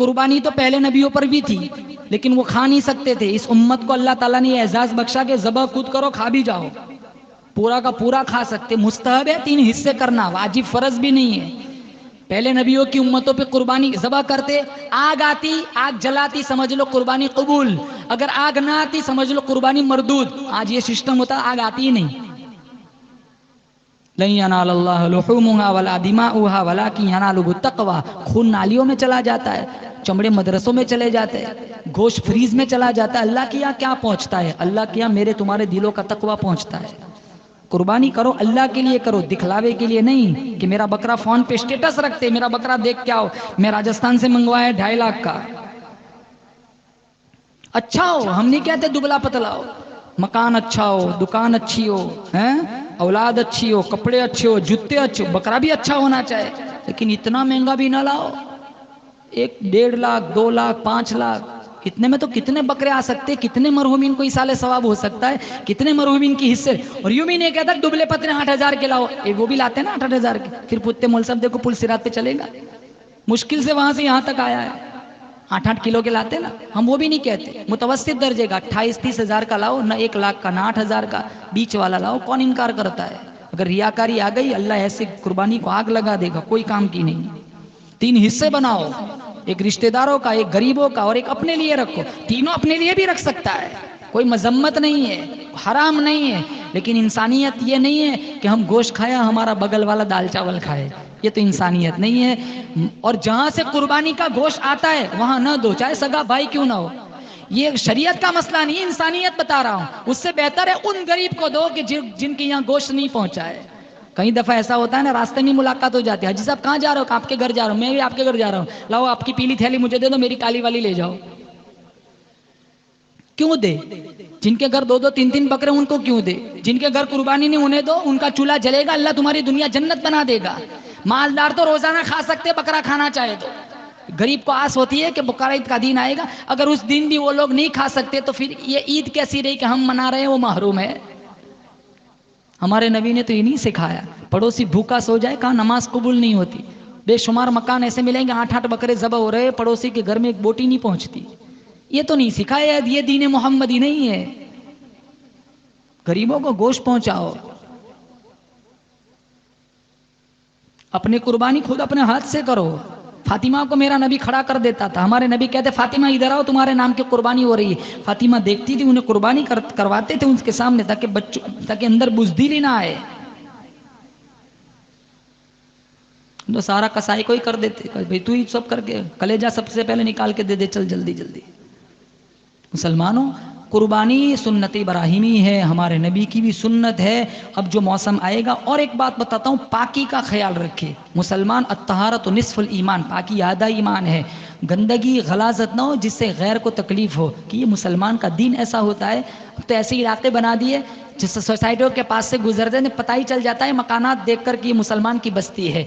قربانی تو پہلے نبیوں پر بھی تھی لیکن وہ کھا نہیں سکتے تھے. اس امت کو اللہ تعالیٰ نے یہ اعزاز بخشا کہ ذبح خود کرو, کھا بھی جاؤ, پورا کا پورا کھا سکتے. مستحب ہے 3 حصے کرنا, واجب فرض بھی نہیں ہے. پہلے نبیوں کی امتوں پہ قربانی ذبح کرتے, آگ آتی آگ جلاتی سمجھ لو قربانی قبول, اگر آگ نہ آتی سمجھ لو قربانی مردود. آج یہ سسٹم ہوتا, آگ آتی ہی نہیں. لن ینال اللہ لحومها ولا دماؤها ولکن ینالہ التقوی. خون نالیوں میں چلا جاتا ہے, چمڑے مدرسوں میں چلے جاتے ہیں, گوشت فریز میں چلا جاتا ہے. اللہ کیا کیا پہنچتا ہے؟ اللہ کیا میرے تمہارے دلوں کا تقوی پہنچتا ہے. قربانی کرو اللہ کے لیے کرو, دکھلاوے کے لیے نہیں کہ میرا بکرا فون پہ اسٹیٹس رکھتے, میرا بکرا دیکھ کے آؤ, میں راجستھان سے منگوایا 2.5 لاکھ کا. اچھا ہو, ہم نہیں کہتے دبلا پتلا ہو, مکان اچھا ہو, دکان اچھی ہو, اولاد اچھی ہو, کپڑے اچھے ہو, جوتے اچھے ہو, بکرا بھی اچھا ہونا چاہے, لیکن اتنا مہنگا بھی نہ لاؤ. 1.5 لاکھ 2 لاکھ 5 لاکھ اتنے میں تو کتنے بکرے آ سکتے, کتنے مرحومین کو ایصال ثواب ہو سکتا ہے, کتنے مرحومین کی حصے. اور یوں بھی نہیں کہتا دبلے پتلے 8,000 کے لاؤ, وہ بھی لاتے نا 8,000 کے, پھر پوچھتے مول صاحب دیکھو پل صراط پہ چلے گا, مشکل سے وہاں سے یہاں تک آیا ہے, 8-8 کلو کے لاتے نا. ہم وہ بھی نہیں کہتے, متوسط درجے کا 28-30 ہزار کا لاؤ, نہ 1 لاکھ کا نہ 8,000 کا, بیچ والا لاؤ. کون انکار کرتا ہے؟ اگر ریاکاری آ گئی اللہ ایسے قربانی کو آگ لگا دے گا, کوئی کام کی نہیں. 3 حصے بناؤ, ایک رشتہ داروں کا, ایک غریبوں کا, اور ایک اپنے لیے رکھو. تینوں اپنے لیے بھی رکھ سکتا ہے, کوئی مذمت نہیں ہے, حرام نہیں ہے. لیکن انسانیت یہ نہیں ہے کہ ہم گوشت کھایا ہمارا بغل والا دال چاول کھائے, یہ تو انسانیت نہیں ہے. اور جہاں سے قربانی کا گوشت آتا ہے وہاں نہ دو, چاہے سگا بھائی کیوں نہ ہو. یہ شریعت کا مسئلہ نہیں, انسانیت بتا رہا ہوں. اس سے بہتر ہے ان غریب کو دو کہ جن کے یہاں گوشت نہیں پہنچا ہے. کئی دفعہ ایسا ہوتا ہے نا, راستے میں ملاقات ہو جاتی ہے, حاجی صاحب کہاں جا رہے ہو؟ آپ کے گھر جا رہا ہوں. میں بھی آپ کے گھر جا رہا ہوں, لاؤ آپ کی پیلی تھیلی مجھے دے دو, میری کالی والی لے جاؤ. کیوں دے؟ جن کے گھر 2-2 3-3 بکرے ان کو کیوں دے؟ جن کے گھر قربانی نہیں انہیں دو, ان کا چولہا جلے گا, اللہ تمہاری دنیا جنت بنا دے گا. مالدار تو روزانہ کھا سکتے, بکرا کھانا چاہے تو. غریب کو آس ہوتی ہے کہ بقرعید کا دن آئے گا, اگر اس دن بھی وہ لوگ نہیں کھا سکتے تو پھر یہ عید کیسی رہی کہ ہم منا رہے ہیں وہ محروم ہے. ہمارے نبی نے تو یہ نہیں سکھایا. پڑوسی بھوکا سو جائے, کہاں نماز قبول نہیں ہوتی. بے شمار مکان ایسے ملیں گے 8-8 بکرے ذبح ہو رہے, پڑوسی کے گھر میں ایک بوٹی نہیں پہنچتی. یہ تو نہیں سکھایا, یہ دین محمدی نہیں ہے. غریبوں کو گوشت پہنچاؤ. اپنی قربانی خود اپنے ہاتھ سے کرو. فاطمہ کو میرا نبی کھڑا کر دیتا تھا. ہمارے نبی کہتے فاطمہ ادھر آؤ, تمہارے نام کی قربانی ہو رہی ہے. فاطمہ دیکھتی تھی, انہیں قربانی کرواتے تھے ان کے سامنے, تاکہ اندر بزدلی نہ آئے. تو سارا کسائی کو ہی کر دیتے, بھئی تو ہی سب کر کے, کلیجہ سب سے پہلے نکال کے دے دے, چل جلدی جلدی. مسلمانوں, قربانی سنت ابراہیمی ہے, ہمارے نبی کی بھی سنت ہے. اب جو موسم آئے گا, اور ایک بات بتاتا ہوں, پاکی کا خیال رکھے. مسلمان الطہارۃ نصف الایمان, پاکی آدھا ایمان ہے. گندگی غلاظت نہ ہو جس سے غیر کو تکلیف ہو, کہ یہ مسلمان کا دین ایسا ہوتا ہے. اب تو ایسے علاقے بنا دیے جس سوسائٹیوں کے پاس سے گزرتے ہیں پتہ ہی چل جاتا ہے مکانات دیکھ کر کہ یہ مسلمان کی بستی ہے.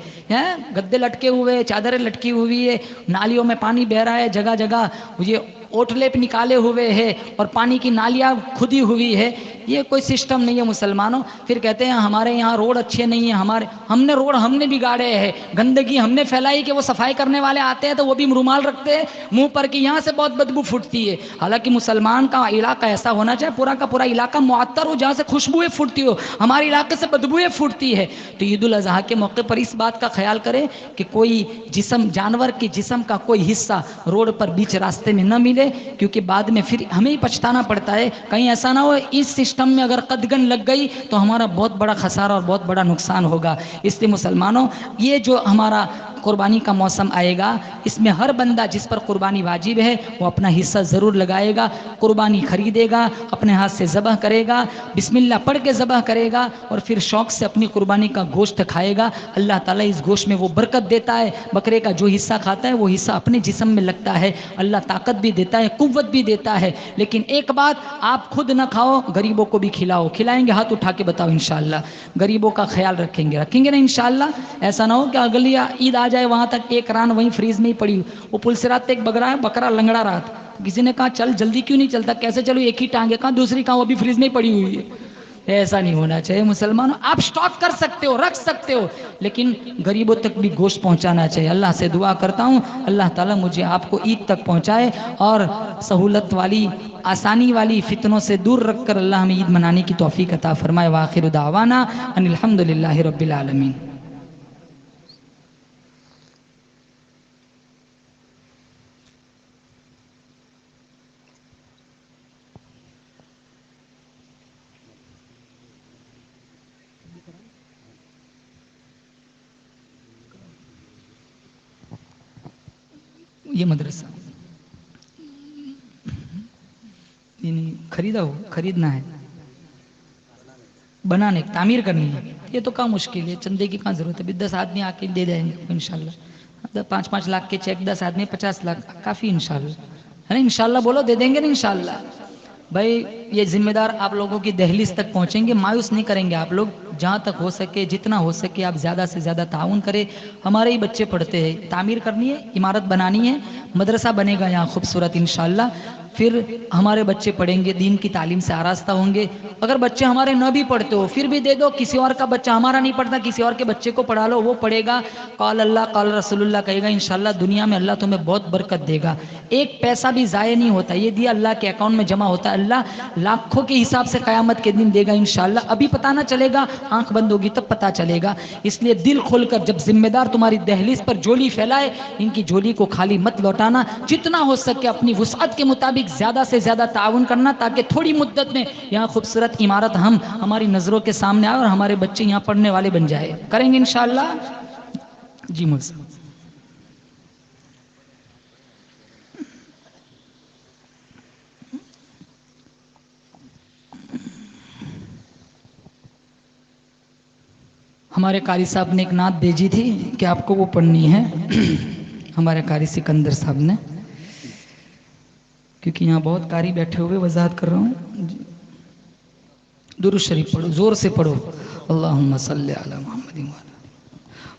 گدے لٹکے ہوئے, چادریں لٹکی ہوئی ہے, نالیوں میں پانی بہ رہا ہے, جگہ جگہ یہ اوٹلے پہ نکالے ہوئے ہے, اور پانی کی نالیاں کھدی ہوئی ہے. یہ کوئی سسٹم نہیں ہے مسلمانوں. پھر کہتے ہیں ہمارے یہاں روڈ اچھے نہیں ہیں, ہم نے روڈ ہم نے بگاڑے ہیں, گندگی ہم نے پھیلائی کہ وہ صفائی کرنے والے آتے ہیں تو وہ بھی رومال رکھتے ہیں منہ پر کہ یہاں سے بہت بدبو پھوٹتی ہے. حالانکہ مسلمان کا علاقہ ایسا ہونا چاہیے پورا کا پورا علاقہ معطر ہو, جہاں سے خوشبوئیں پھوٹتی ہو. ہمارے علاقے سے بدبوئیں پھوٹتی ہے. تو عید الاضحیٰ کے موقع پر اس بات کا خیال کریں کہ کوئی جسم, جانور کے جسم کا کوئی حصہ روڈ پر بیچ راستے میں نہ ملے, کیونکہ بعد میں پھر ہمیں ہی پچھتانا پڑتا ہے. کہیں ایسا نہ ہو اس سسٹم میں اگر قدغن لگ گئی تو ہمارا بہت بڑا خسارہ اور بہت بڑا نقصان ہوگا. اس لیے مسلمانوں, یہ جو ہمارا قربانی کا موسم آئے گا, اس میں ہر بندہ جس پر قربانی واجب ہے وہ اپنا حصہ ضرور لگائے گا. قربانی خریدے گا, اپنے ہاتھ سے ذبح کرے گا, بسم اللہ پڑھ کے ذبح کرے گا, اور پھر شوق سے اپنی قربانی کا گوشت کھائے گا. اللہ تعالیٰ اس گوشت میں وہ برکت دیتا ہے. بکرے کا جو حصہ کھاتا ہے وہ حصہ اپنے جسم میں لگتا ہے. اللہ طاقت بھی دیتا ہے, قوت بھی دیتا ہے. لیکن ایک بات, آپ خود نہ کھاؤ, غریبوں کو بھی کھلاؤ. کھلائیں گے ہاتھ اٹھا کے بتاؤ انشاءاللہ. غریبوں کا خیال رکھیں گے نا انشاءاللہ. ایسا نہ ہو کہ اگلی عید آ جائے وہاں تک ایک ران وہیں فریز میں ہی پڑی. وہ پل صراط ایک بکرا لنگڑا رہا تھا, کسی نے کہا چل جلدی کیوں نہیں چلتا, کیسے چلو, ایک ہی ٹانگ ہے, کہاں دوسری, کہاں وہ بھی فریز میں ہی پڑی ہوئی ہے. ایسا نہیں ہونا چاہیے مسلمانوں. آپ سٹاک کر سکتے ہو، رکھ سکتے ہو، لیکن غریبوں تک بھی گوشت پہنچانا چاہیے. اللہ سے دعا کرتا ہوں اللہ تعالیٰ مجھے آپ کو عید تک پہنچائے اور سہولت والی، آسانی والی فتنوں سے دور رکھ کر اللہ ہمیں عید منانے کی توفیق عطا فرمائے. وآخر دعوانا ان الحمدللہ رب العالمین. یہ مدرسہ خریدا ہو، خریدنا ہے، بنانے تعمیر کرنی ہے. یہ تو کام مشکل ہے، چندے کی کہاں ضرورت ہے. 10 آدمی آ کے دے جائیں گے انشاءاللہ. 5-5 لاکھ کے چیک 10 آدمی 50 لاکھ کافی انشاءاللہ ہے نا. انشاءاللہ بولو، دے دیں گے نا انشاءاللہ. بھائی یہ ذمہ دار آپ لوگوں کی دہلیز تک پہنچیں گے، مایوس نہیں کریں گے آپ لوگ. جہاں تک ہو سکے، جتنا ہو سکے آپ زیادہ سے زیادہ تعاون کریں. ہمارے ہی بچے پڑھتے ہیں، تعمیر کرنی ہے، عمارت بنانی ہے، مدرسہ بنے گا یہاں خوبصورت انشاءاللہ. پھر ہمارے بچے پڑھیں گے، دین کی تعلیم سے آراستہ ہوں گے. اگر بچے ہمارے نہ بھی پڑھتے ہو پھر بھی دے دو، کسی اور کا بچہ ہمارا نہیں پڑھتا کسی اور کے بچے کو پڑھا لو، وہ پڑھے گا، قال اللہ قال رسول اللہ کہے گا، انشاءاللہ دنیا میں اللہ تمہیں بہت برکت دے گا. ایک پیسہ بھی ضائع نہیں ہوتا، یہ دیا اللہ کے اکاؤنٹ میں جمع ہوتا ہے، اللہ لاکھوں کے حساب سے قیامت کے دن دے گا انشاءاللہ. ابھی پتہ نہ چلے گا، آنکھ بند ہوگی تب پتہ چلے گا. اس لیے دل کھول کر، جب ذمہ دار تمہاری دہلیز پر جھولی پھیلائے، ان کی جھولی کو خالی مت لوٹانا. جتنا ہو سکے اپنی وسعت کے مطابق زیادہ سے زیادہ تعاون کرنا، تاکہ تھوڑی مدت میں یہاں خوبصورت عمارت ہماری نظروں کے سامنے آئے اور ہمارے بچے یہاں پڑھنے والے بن جائے. کریں گے انشاءاللہ. جی مجھ سے ہمارے قاری صاحب نے ایک نعت بھیجی تھی کہ آپ کو وہ پڑھنی ہے. ہمارے قاری سکندر صاحب نے، کیونکہ یہاں بہت قاری بیٹھے ہوئے، وضاحت کر رہا ہوں. درود شریف پڑھو، زور سے پڑھو. اللہم صلی علی محمد.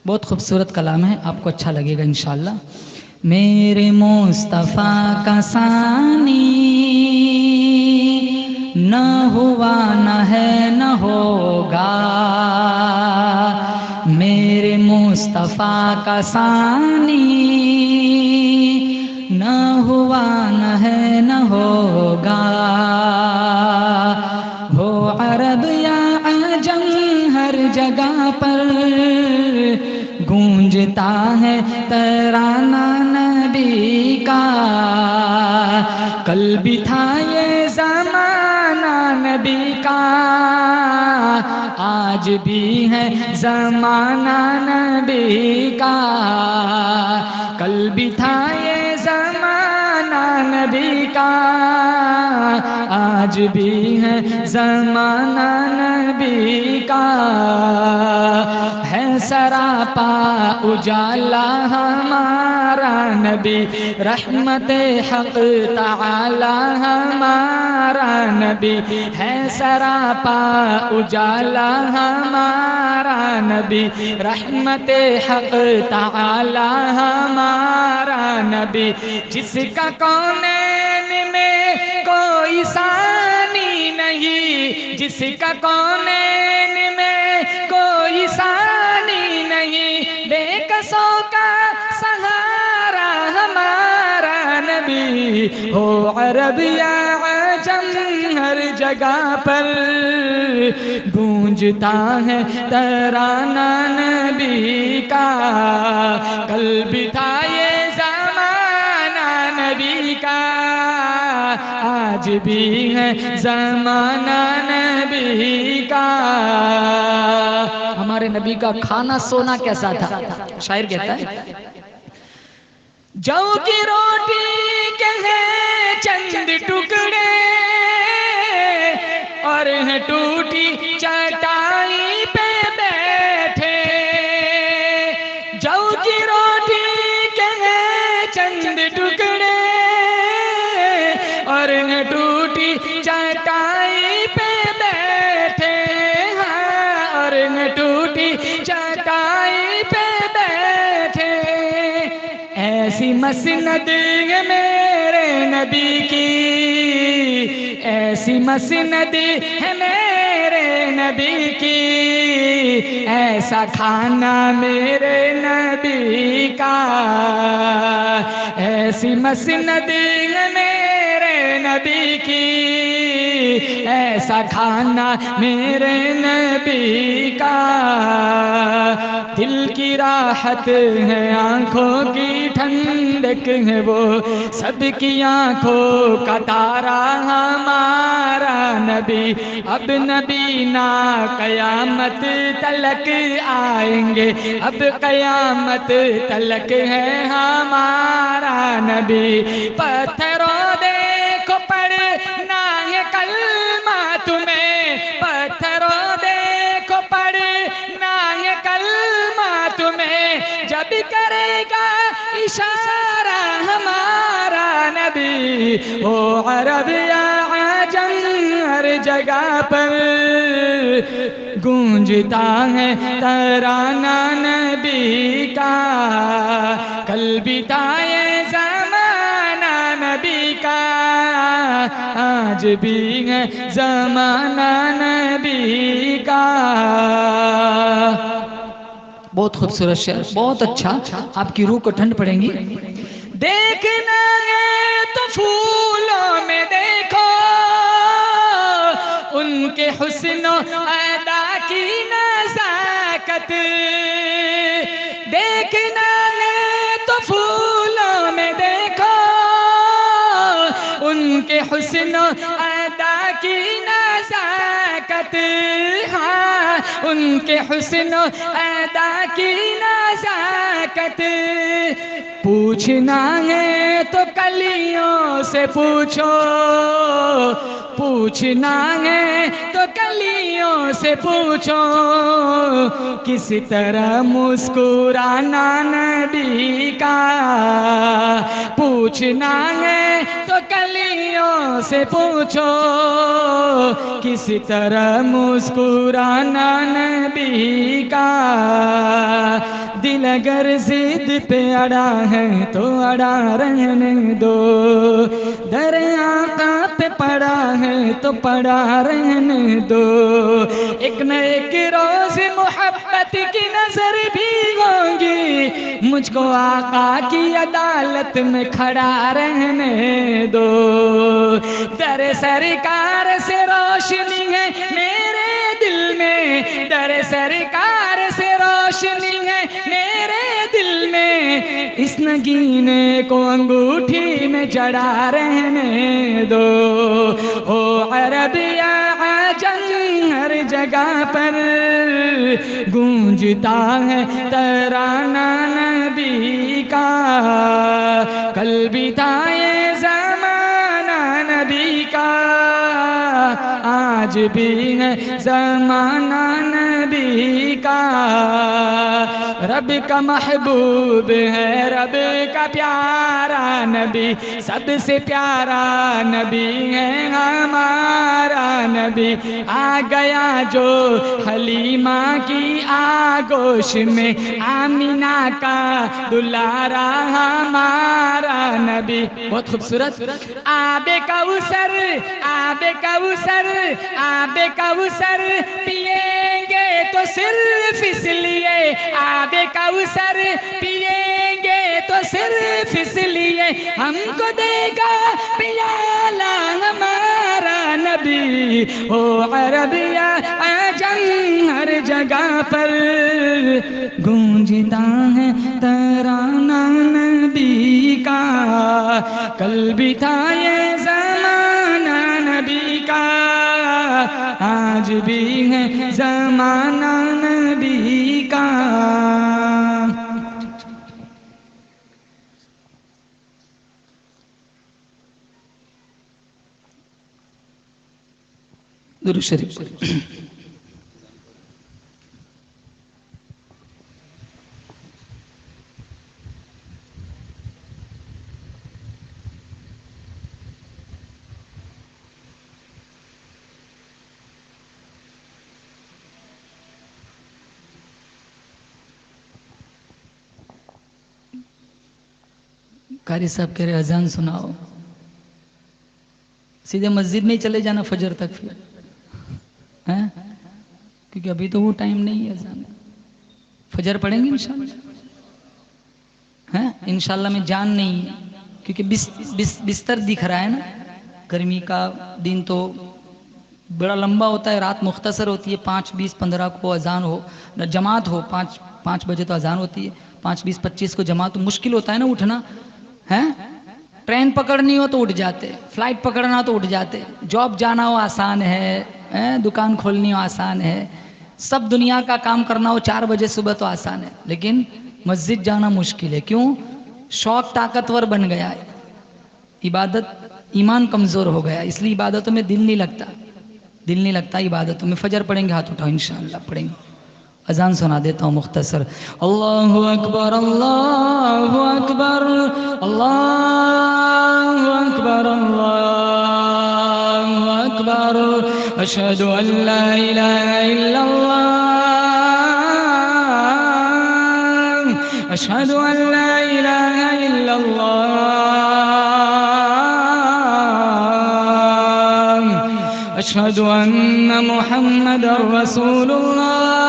بہت خوبصورت کلام ہے، آپ کو اچھا لگے گا انشاءاللہ. میرے مصطفیٰ کا ثانی نہ ہوا، نہ ہے، نہ ہوگا. میرے مصطفیٰ کا ثانی نہ ہوا، نہ ہے، نہ ہوگا. ہو عرب یا عجم ہر جگہ پر گونجتا ہے ترانہ نبی کا. کل بھی تھا یہ زمانہ نبی کا، آج بھی ہے زمانہ نبی کا. کل بھی تھا یہ زمانہ نبی کا، آج بھی ہے زمانہ نبی کا. ہے سراپا اجالا ہمارا نبی، رحمت حق تعالی ہمارا نبی. ہے سراپا اجالا ہمارا نبی، رحمت حق تعالی ہمارا نبی. جس کا کونین میں کوئی ثانی نہیں، جس کا کونین میں کوئی ثانی نہیں، بے کسوں کا سہارا ہمارا نبی. ہو عرب یا عجم ہر جگہ پر گونجتا ہے ترانہ نبی کا. کل بھی تھا یہ زمانہ نبی کا، آج بھی ہے زمانہ نبی کا. ہمارے نبی کا کھانا سونا کیسا تھا؟ شاعر کہتا ہے، جو کی روٹی کے ہیں چند ٹکڑے اور ہے ٹوٹی چٹائی پہ بیٹھے. جو کی روٹی کے ہیں چند ٹکڑے اور ہے ٹوٹی چٹائی پہ بیٹھے. ہاں، اور ہے ٹوٹی چٹائی پہ بیٹھے. ایسی مسند ہے میرے نبی کی، ایسی مسند ہے میرے نبی کی، ایسا کھانا میرے نبی کا، ایسی مسند میرے نبی کی، ایسا کھانا میرے نبی کا، دل کی راحت ہے آنکھوں کی ٹھنڈک ہے وہ، سب کی آنکھوں کا تارا ہمارا نبی، اب نبی نہ قیامت تلک آئیں گے، اب قیامت تلک ہے ہمارا نبی، پتھروں دیکھو پڑھنا ہے کلمہ تمہیں، پتھروں دیکھو پڑھنا ہے کلمہ تمہیں، جب کرے گا اشارہ ہمارا نبی، او عرب یا عجم ہر جگہ پر گونجتا ہے ترانہ نبی کا، کل بھی تھا یہ زمانہ نبی کا، آج بھی ہے زمانہ نبی کا۔ بہت خوبصورت شعر، بہت اچھا، آپ کی روح کو ٹھنڈ پڑیں گی۔ دیکھنا ہے تو پھولوں میں دیکھو ان کے حسن و ادا کی نزاکت، دیکھنا ہے تو پھولوں میں دیکھو ان کے حسن و ادا کی نزاکت، ہاں ان کے حسن و ادا کی نزاکت، پوچھنا ہے تو کلیوں سے پوچھو، پوچھنا ہے تو کلیوں سے پوچھو، کس طرح مسکرانا نبی کا، پوچھنا ہے تو کلیوں سے پوچھو، کس طرح مسکرانا نبی کا، دل اگر ضد پہ اڑا ہے تو اڑا رہنے دو، در آقا پہ پڑا ہے تو پڑا رہنے دو، ایک نہ ایک روز محبت کی نظر بھی ہوگی، مجھ کو آقا کی عدالت میں کھڑا رہنے دو، در سرکار سے روشنی ہے میرے دل میں، در سرکار سے روشنی ہے میرے دل میں، اس نگینے کو انگوٹھی میں جڑا رہنے دو، او عرب یا عجم ہر جگہ پر گونجتا ہے ترانہ نبی کا، کل بھی تھا یہ زمانہ نبی کا، آج بھی ہے زمانہ نبی کا، رب کا محبوب ہے رب کا پیارا نبی، سب سے پیارا نبی ہے ہمارا نبی، آ گیا جو حلیمہ کی آگوش میں، آمینہ کا دلارا ہمارا نبی، بہت خوبصورت، آب کوثر، آب کوثر، آب کوثر پیئیں گے تو صرف اس لیے، آب کوثر پیئیں گے تو صرف اس لیے، ہم کو دے گا پیالہ ہمارا نبی، او عرب یا عجم ہر جگہ پر گونجتا ہے ترانہ نبی کا، کل بھی تھا یہ زمانہ نبی کا، آج بھی ہے زمانہ نبی کا۔ درود شریف۔ قاری صاحب کہہ رہے اذان سناؤ، سیدھے مسجد میں ہی چلے جانا فجر تک، پھر کیونکہ ابھی تو وہ ٹائم نہیں ہے اذان کا. فجر پڑھیں گے انشاءاللہ؟ ہیں انشاءاللہ میں جان نہیں ہے کیونکہ بستر دکھ رہا ہے نا. گرمی کا دن تو بڑا لمبا ہوتا ہے، رات مختصر ہوتی ہے. 5:20-15 کو اذان ہو، جماعت ہو، 5 بجے تو اذان ہوتی ہے، 5:20-25 کو جماعت. تو مشکل ہوتا ہے نا اٹھنا. ہیں ٹرین پکڑنی ہو تو اٹھ جاتے، فلائٹ پکڑنا تو اٹھ جاتے، جاب جانا ہو آسان ہے، دکان کھولنی ہو آسان ہے، سب دنیا کا کام کرنا ہو 4 بجے صبح تو آسان ہے. لیکن مسجد جانا مشکل ہے. کیوں؟ شوق طاقتور بن گیا ہے، عبادت ایمان کمزور ہو گیا، اس لیے عبادتوں میں دل نہیں لگتا عبادتوں میں. فجر پڑھیں گے؟ ہاتھ اٹھاؤ، انشاءاللہ پڑھیں گے. اذان سنا دیتا ہوں مختصر. اللہ اکبر اللہ اکبر اللہ اکبر اللہ اکبر اشہد ان لا الہ الا اللہ اشہد ان لا الہ الا اللہ اشہد ان محمد رسول اللہ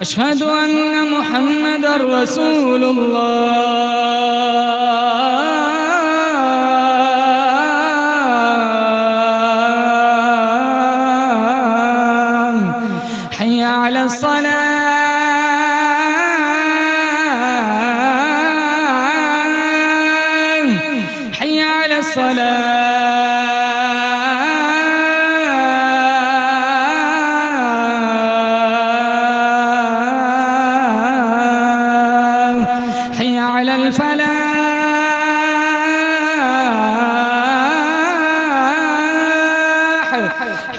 اشہد ان محمد رسول اللہ حی علی الصلاة حی علی الصلاة حی علی الفلاح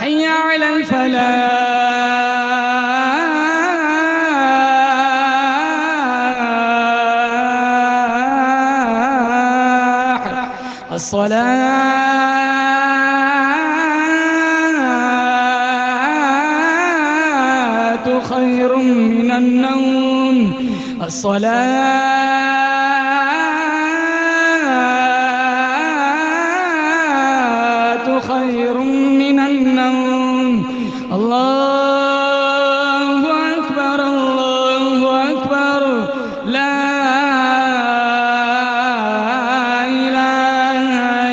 حی علی الفلاح الصلاة خير من النوم الصلاة خير من النوم الله أكبر الله أكبر لا إله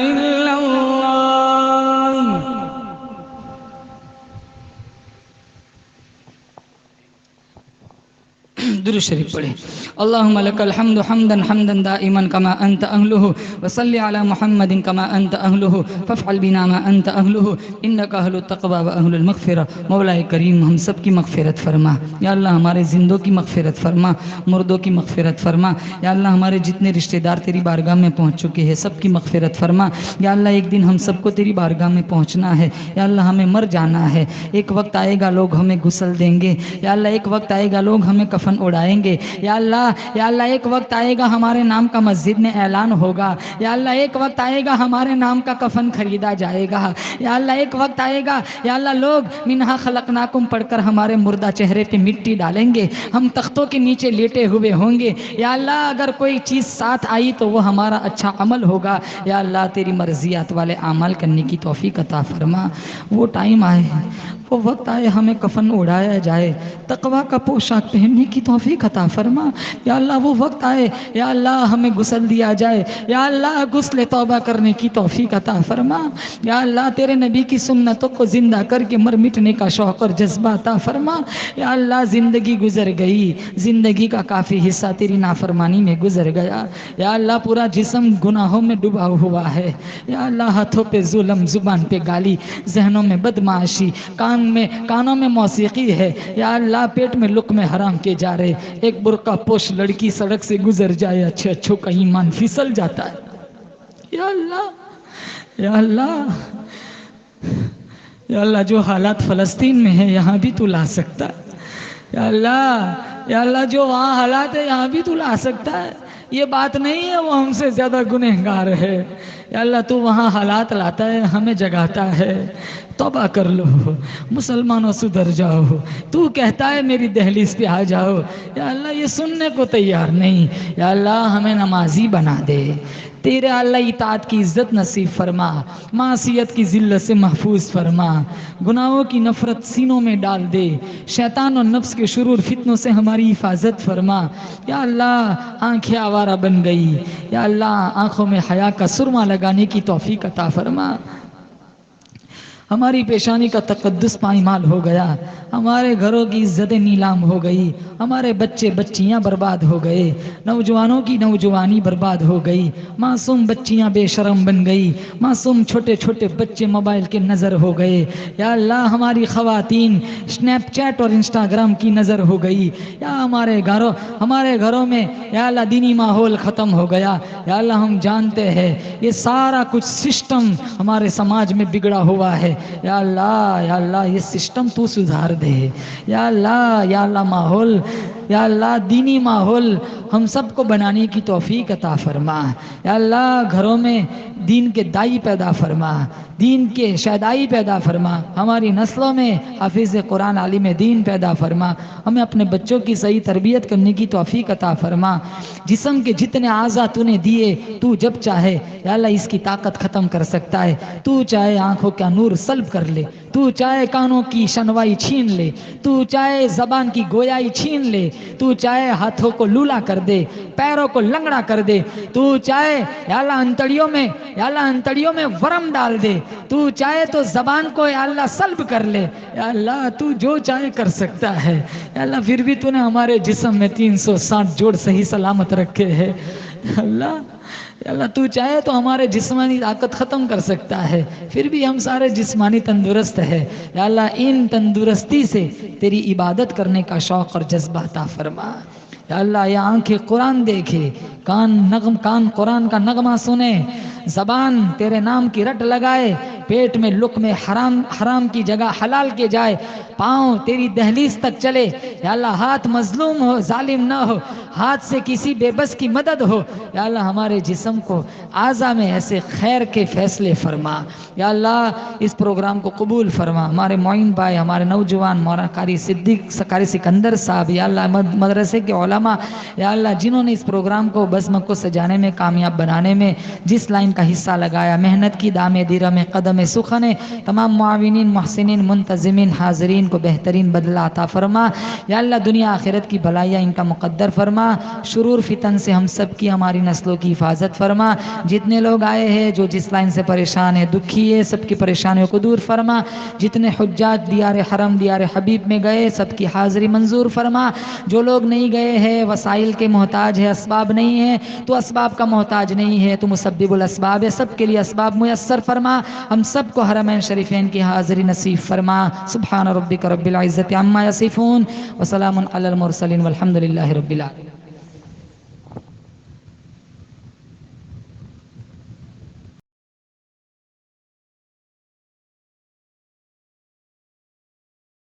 إلا الله. درود شریف پڑھیں. اللهم لك الحمد حمدا حمدا دائما كما أنت أهله وصل على محمد كما أنت أهله فافعل بنا ما أنت أهله إنك أهل التقوى وأهل المغفرة. مولا کریم ہم سب کی مغفرت فرما یا اللہ، ہمارے زندوں کی مغفرت فرما، مردوں کی مغفرت فرما یا اللہ. ہمارے جتنے رشتہ دار تیری بارگاہ میں پہنچ چکے ہیں سب کی مغفرت فرما یا اللہ. ایک دن ہم سب کو تیری بارگاہ میں پہنچنا ہے یا اللہ، ہمیں مر جانا ہے. ایک وقت آئے گا لوگ ہمیں غسل دیں گے یا اللہ، ایک وقت آئے گا لوگ ہمیں کفن اڑائیں گے یا اللہ. یا اللہ ایک وقت آئے گا ہمارے نام کا مسجد میں اعلان ہوگا یا اللہ. ایک وقت آئے گا ہمارے نام کا کفن خریدا جائے گا یا اللہ. ایک وقت آئے گا یا اللہ لوگ منہا خلقناکم پڑھ کر ہمارے مردہ چہرے پہ مٹی ڈالیں گے، ہم تختوں کے نیچے لیٹے ہوئے ہوں گے یا اللہ. اگر کوئی چیز ساتھ آئی تو وہ ہمارا اچھا عمل ہوگا یا اللہ. تیری مرضیات والے اعمال کرنے کی توفیق عطا فرما. وہ ٹائم آئے، وہ وقت آئے ہمیں کفن اڑایا جائے، تقویٰ کا پوشاک پہننے کی توفیق عطا فرما یا اللہ. وہ وقت آئے یا اللہ ہمیں غسل دیا جائے یا اللہ، غسل توبہ کرنے کی توفیق عطا فرما یا اللہ. تیرے نبی کی سنتوں کو زندہ کر کے مر مٹنے کا شوق اور جذبہ عطا فرما یا اللہ. زندگی گزر گئی، زندگی کا کافی حصہ تیری نافرمانی میں گزر گیا یا اللہ. پورا جسم گناہوں میں ڈوبا ہوا ہے یا اللہ. ہاتھوں پہ ظلم، زبان پہ گالی، ذہنوں میں بدمعاشی، کانوں میں موسیقی ہے یا اللہ. پیٹ میں لقمے حرام کے جا رہے. ایک برقع پوش لڑکی سڑک سے گزر جائے، اچھوں کا ایمان پھسل جاتا ہے یا اللہ. یا اللہ یا اللہ، جو حالات فلسطین میں ہیں یہاں بھی تو لا سکتا ہے یا اللہ. یا اللہ جو وہاں حالات ہے یہاں بھی تو لا سکتا ہے. یہ بات نہیں ہے وہ ہم سے زیادہ گنہگار ہے یا اللہ. تو وہاں حالات لاتا ہے، ہمیں جگاتا ہے توبہ کر لو، مسلمانوں سدھر جاؤ، تو کہتا ہے میری دہلیز پہ آ جاؤ۔ یا اللہ یہ سننے کو تیار نہیں، یا اللہ ہمیں نمازی بنا دے، تیرے اللہ اطاعت کی عزت نصیب فرما، معصیت کی ذلت سے محفوظ فرما، گناہوں کی نفرت سینوں میں ڈال دے، شیطان اور نفس کے شرور فتنوں سے ہماری حفاظت فرما۔ یا اللہ آنکھیں آوارہ بن گئی، یا اللہ آنکھوں میں حیا کا سرما لگانے کی توفیق عطا فرما، ہماری پیشانی کا تقدس پائمال ہو گیا، ہمارے گھروں کی عزتیں نیلام ہو گئی، ہمارے بچے بچیاں برباد ہو گئے، نوجوانوں کی نوجوانی برباد ہو گئی، معصوم بچیاں بے شرم بن گئی، معصوم چھوٹے چھوٹے بچے موبائل کے نظر ہو گئے۔ یا اللہ ہماری خواتین اسنیپ چیٹ اور انسٹاگرام کی نظر ہو گئی، یا ہمارے گھروں میں یا اللہ دینی ماحول ختم ہو گیا۔ یا اللہ ہم جانتے ہیں یہ سارا کچھ سسٹم ہمارے سماج میں بگڑا ہوا ہے، یا اللہ یہ سسٹم تو سدھار دے، یا اللہ ماحول، یا اللہ دینی ماحول ہم سب کو بنانے کی توفیق عطا فرما۔ یا اللہ گھروں میں دین کے دائی پیدا فرما، دین کے شہدائی پیدا فرما، ہماری نسلوں میں حافظ قرآن عالم دین پیدا فرما، ہمیں اپنے بچوں کی صحیح تربیت کرنے کی توفیق عطا فرما۔ جسم کے جتنے اعضاء تو نے دیے، تو جب چاہے یا اللہ اس کی طاقت ختم کر سکتا ہے، تو چاہے آنکھوں کا نور سلب کر لے، تو چاہے کانوں کی شنوائی چھین لے، تو چاہے زبان کی گویائی چھین لے، تو چاہے ہاتھوں کو لولا کر دے، پیروں کو لنگڑا کر دے، تو چاہے یا اللہ انتڑیوں میں ورم ڈال دے، تو چاہے تو زبان کو یا اللہ سلب کر لے، یا اللہ تو جو چاہے کر سکتا ہے۔ یا اللہ پھر بھی تو نے ہمارے جسم میں 360 جوڑ صحیح سلامت رکھے ہیں، یا اللہ تو چاہے تو ہمارے جسمانی طاقت ختم کر سکتا ہے، پھر بھی ہم سارے جسمانی تندرست ہیں۔ یا اللہ ان تندرستی سے تیری عبادت کرنے کا شوق اور جذبہ عطا فرما۔ یا اللہ یہ آنکھیں قرآن دیکھے، کان قرآن کا نغمہ سنے، زبان تیرے نام کی رٹ لگائے، پیٹ میں لقمے حرام کی جگہ حلال کے جائے، پاؤں تیری دہلیز تک چلے۔ یا اللہ ہاتھ مظلوم ہو، ظالم نہ ہو، ہاتھ سے کسی بے بس کی مدد ہو۔ یا اللہ ہمارے جسم کو اعضاء میں ایسے خیر کے فیصلے فرما۔ یا اللہ اس پروگرام کو قبول فرما۔ ہمارے معین بھائی، ہمارے نوجوان مولانا قاری سکندر صاحب، یا اللہ مدرسے کے علماء، یا اللہ جنہوں نے اس پروگرام کو بزم کو سجانے میں، کامیاب بنانے میں جس لائن کا حصہ لگایا، محنت کی، دام دیرہ میں قدم سخن، تمام معاونین، محسنین، منتظمین، حاضرین کو بہترین بدلہ عطا فرما۔ یا اللہ دنیا آخرت کی بھلائیاں ان کا مقدر فرما، شرور فتن سے ہم سب کی، ہماری نسلوں کی حفاظت فرما۔ جتنے لوگ آئے ہیں جو جس لائن سے پریشان ہے، دکھی ہے، سب کی پریشانیوں کو دور فرما۔ جتنے حجاج دیار حرم، دیار حبیب میں گئے، سب کی حاضری منظور فرما۔ جو لوگ نہیں گئے ہیں، وسائل کے محتاج ہے، اسباب نہیں ہے، تو اسباب کا محتاج نہیں ہے، تو مسبب الاسباب ہے، سب کے لیے اسباب میسر فرما۔ ہم سب کو حرمین شریفین کی حاضری نصیب فرما۔ سبحان ربک رب العزت عما یصفون وسلام علی المرسلین والحمد للہ رب العالمین۔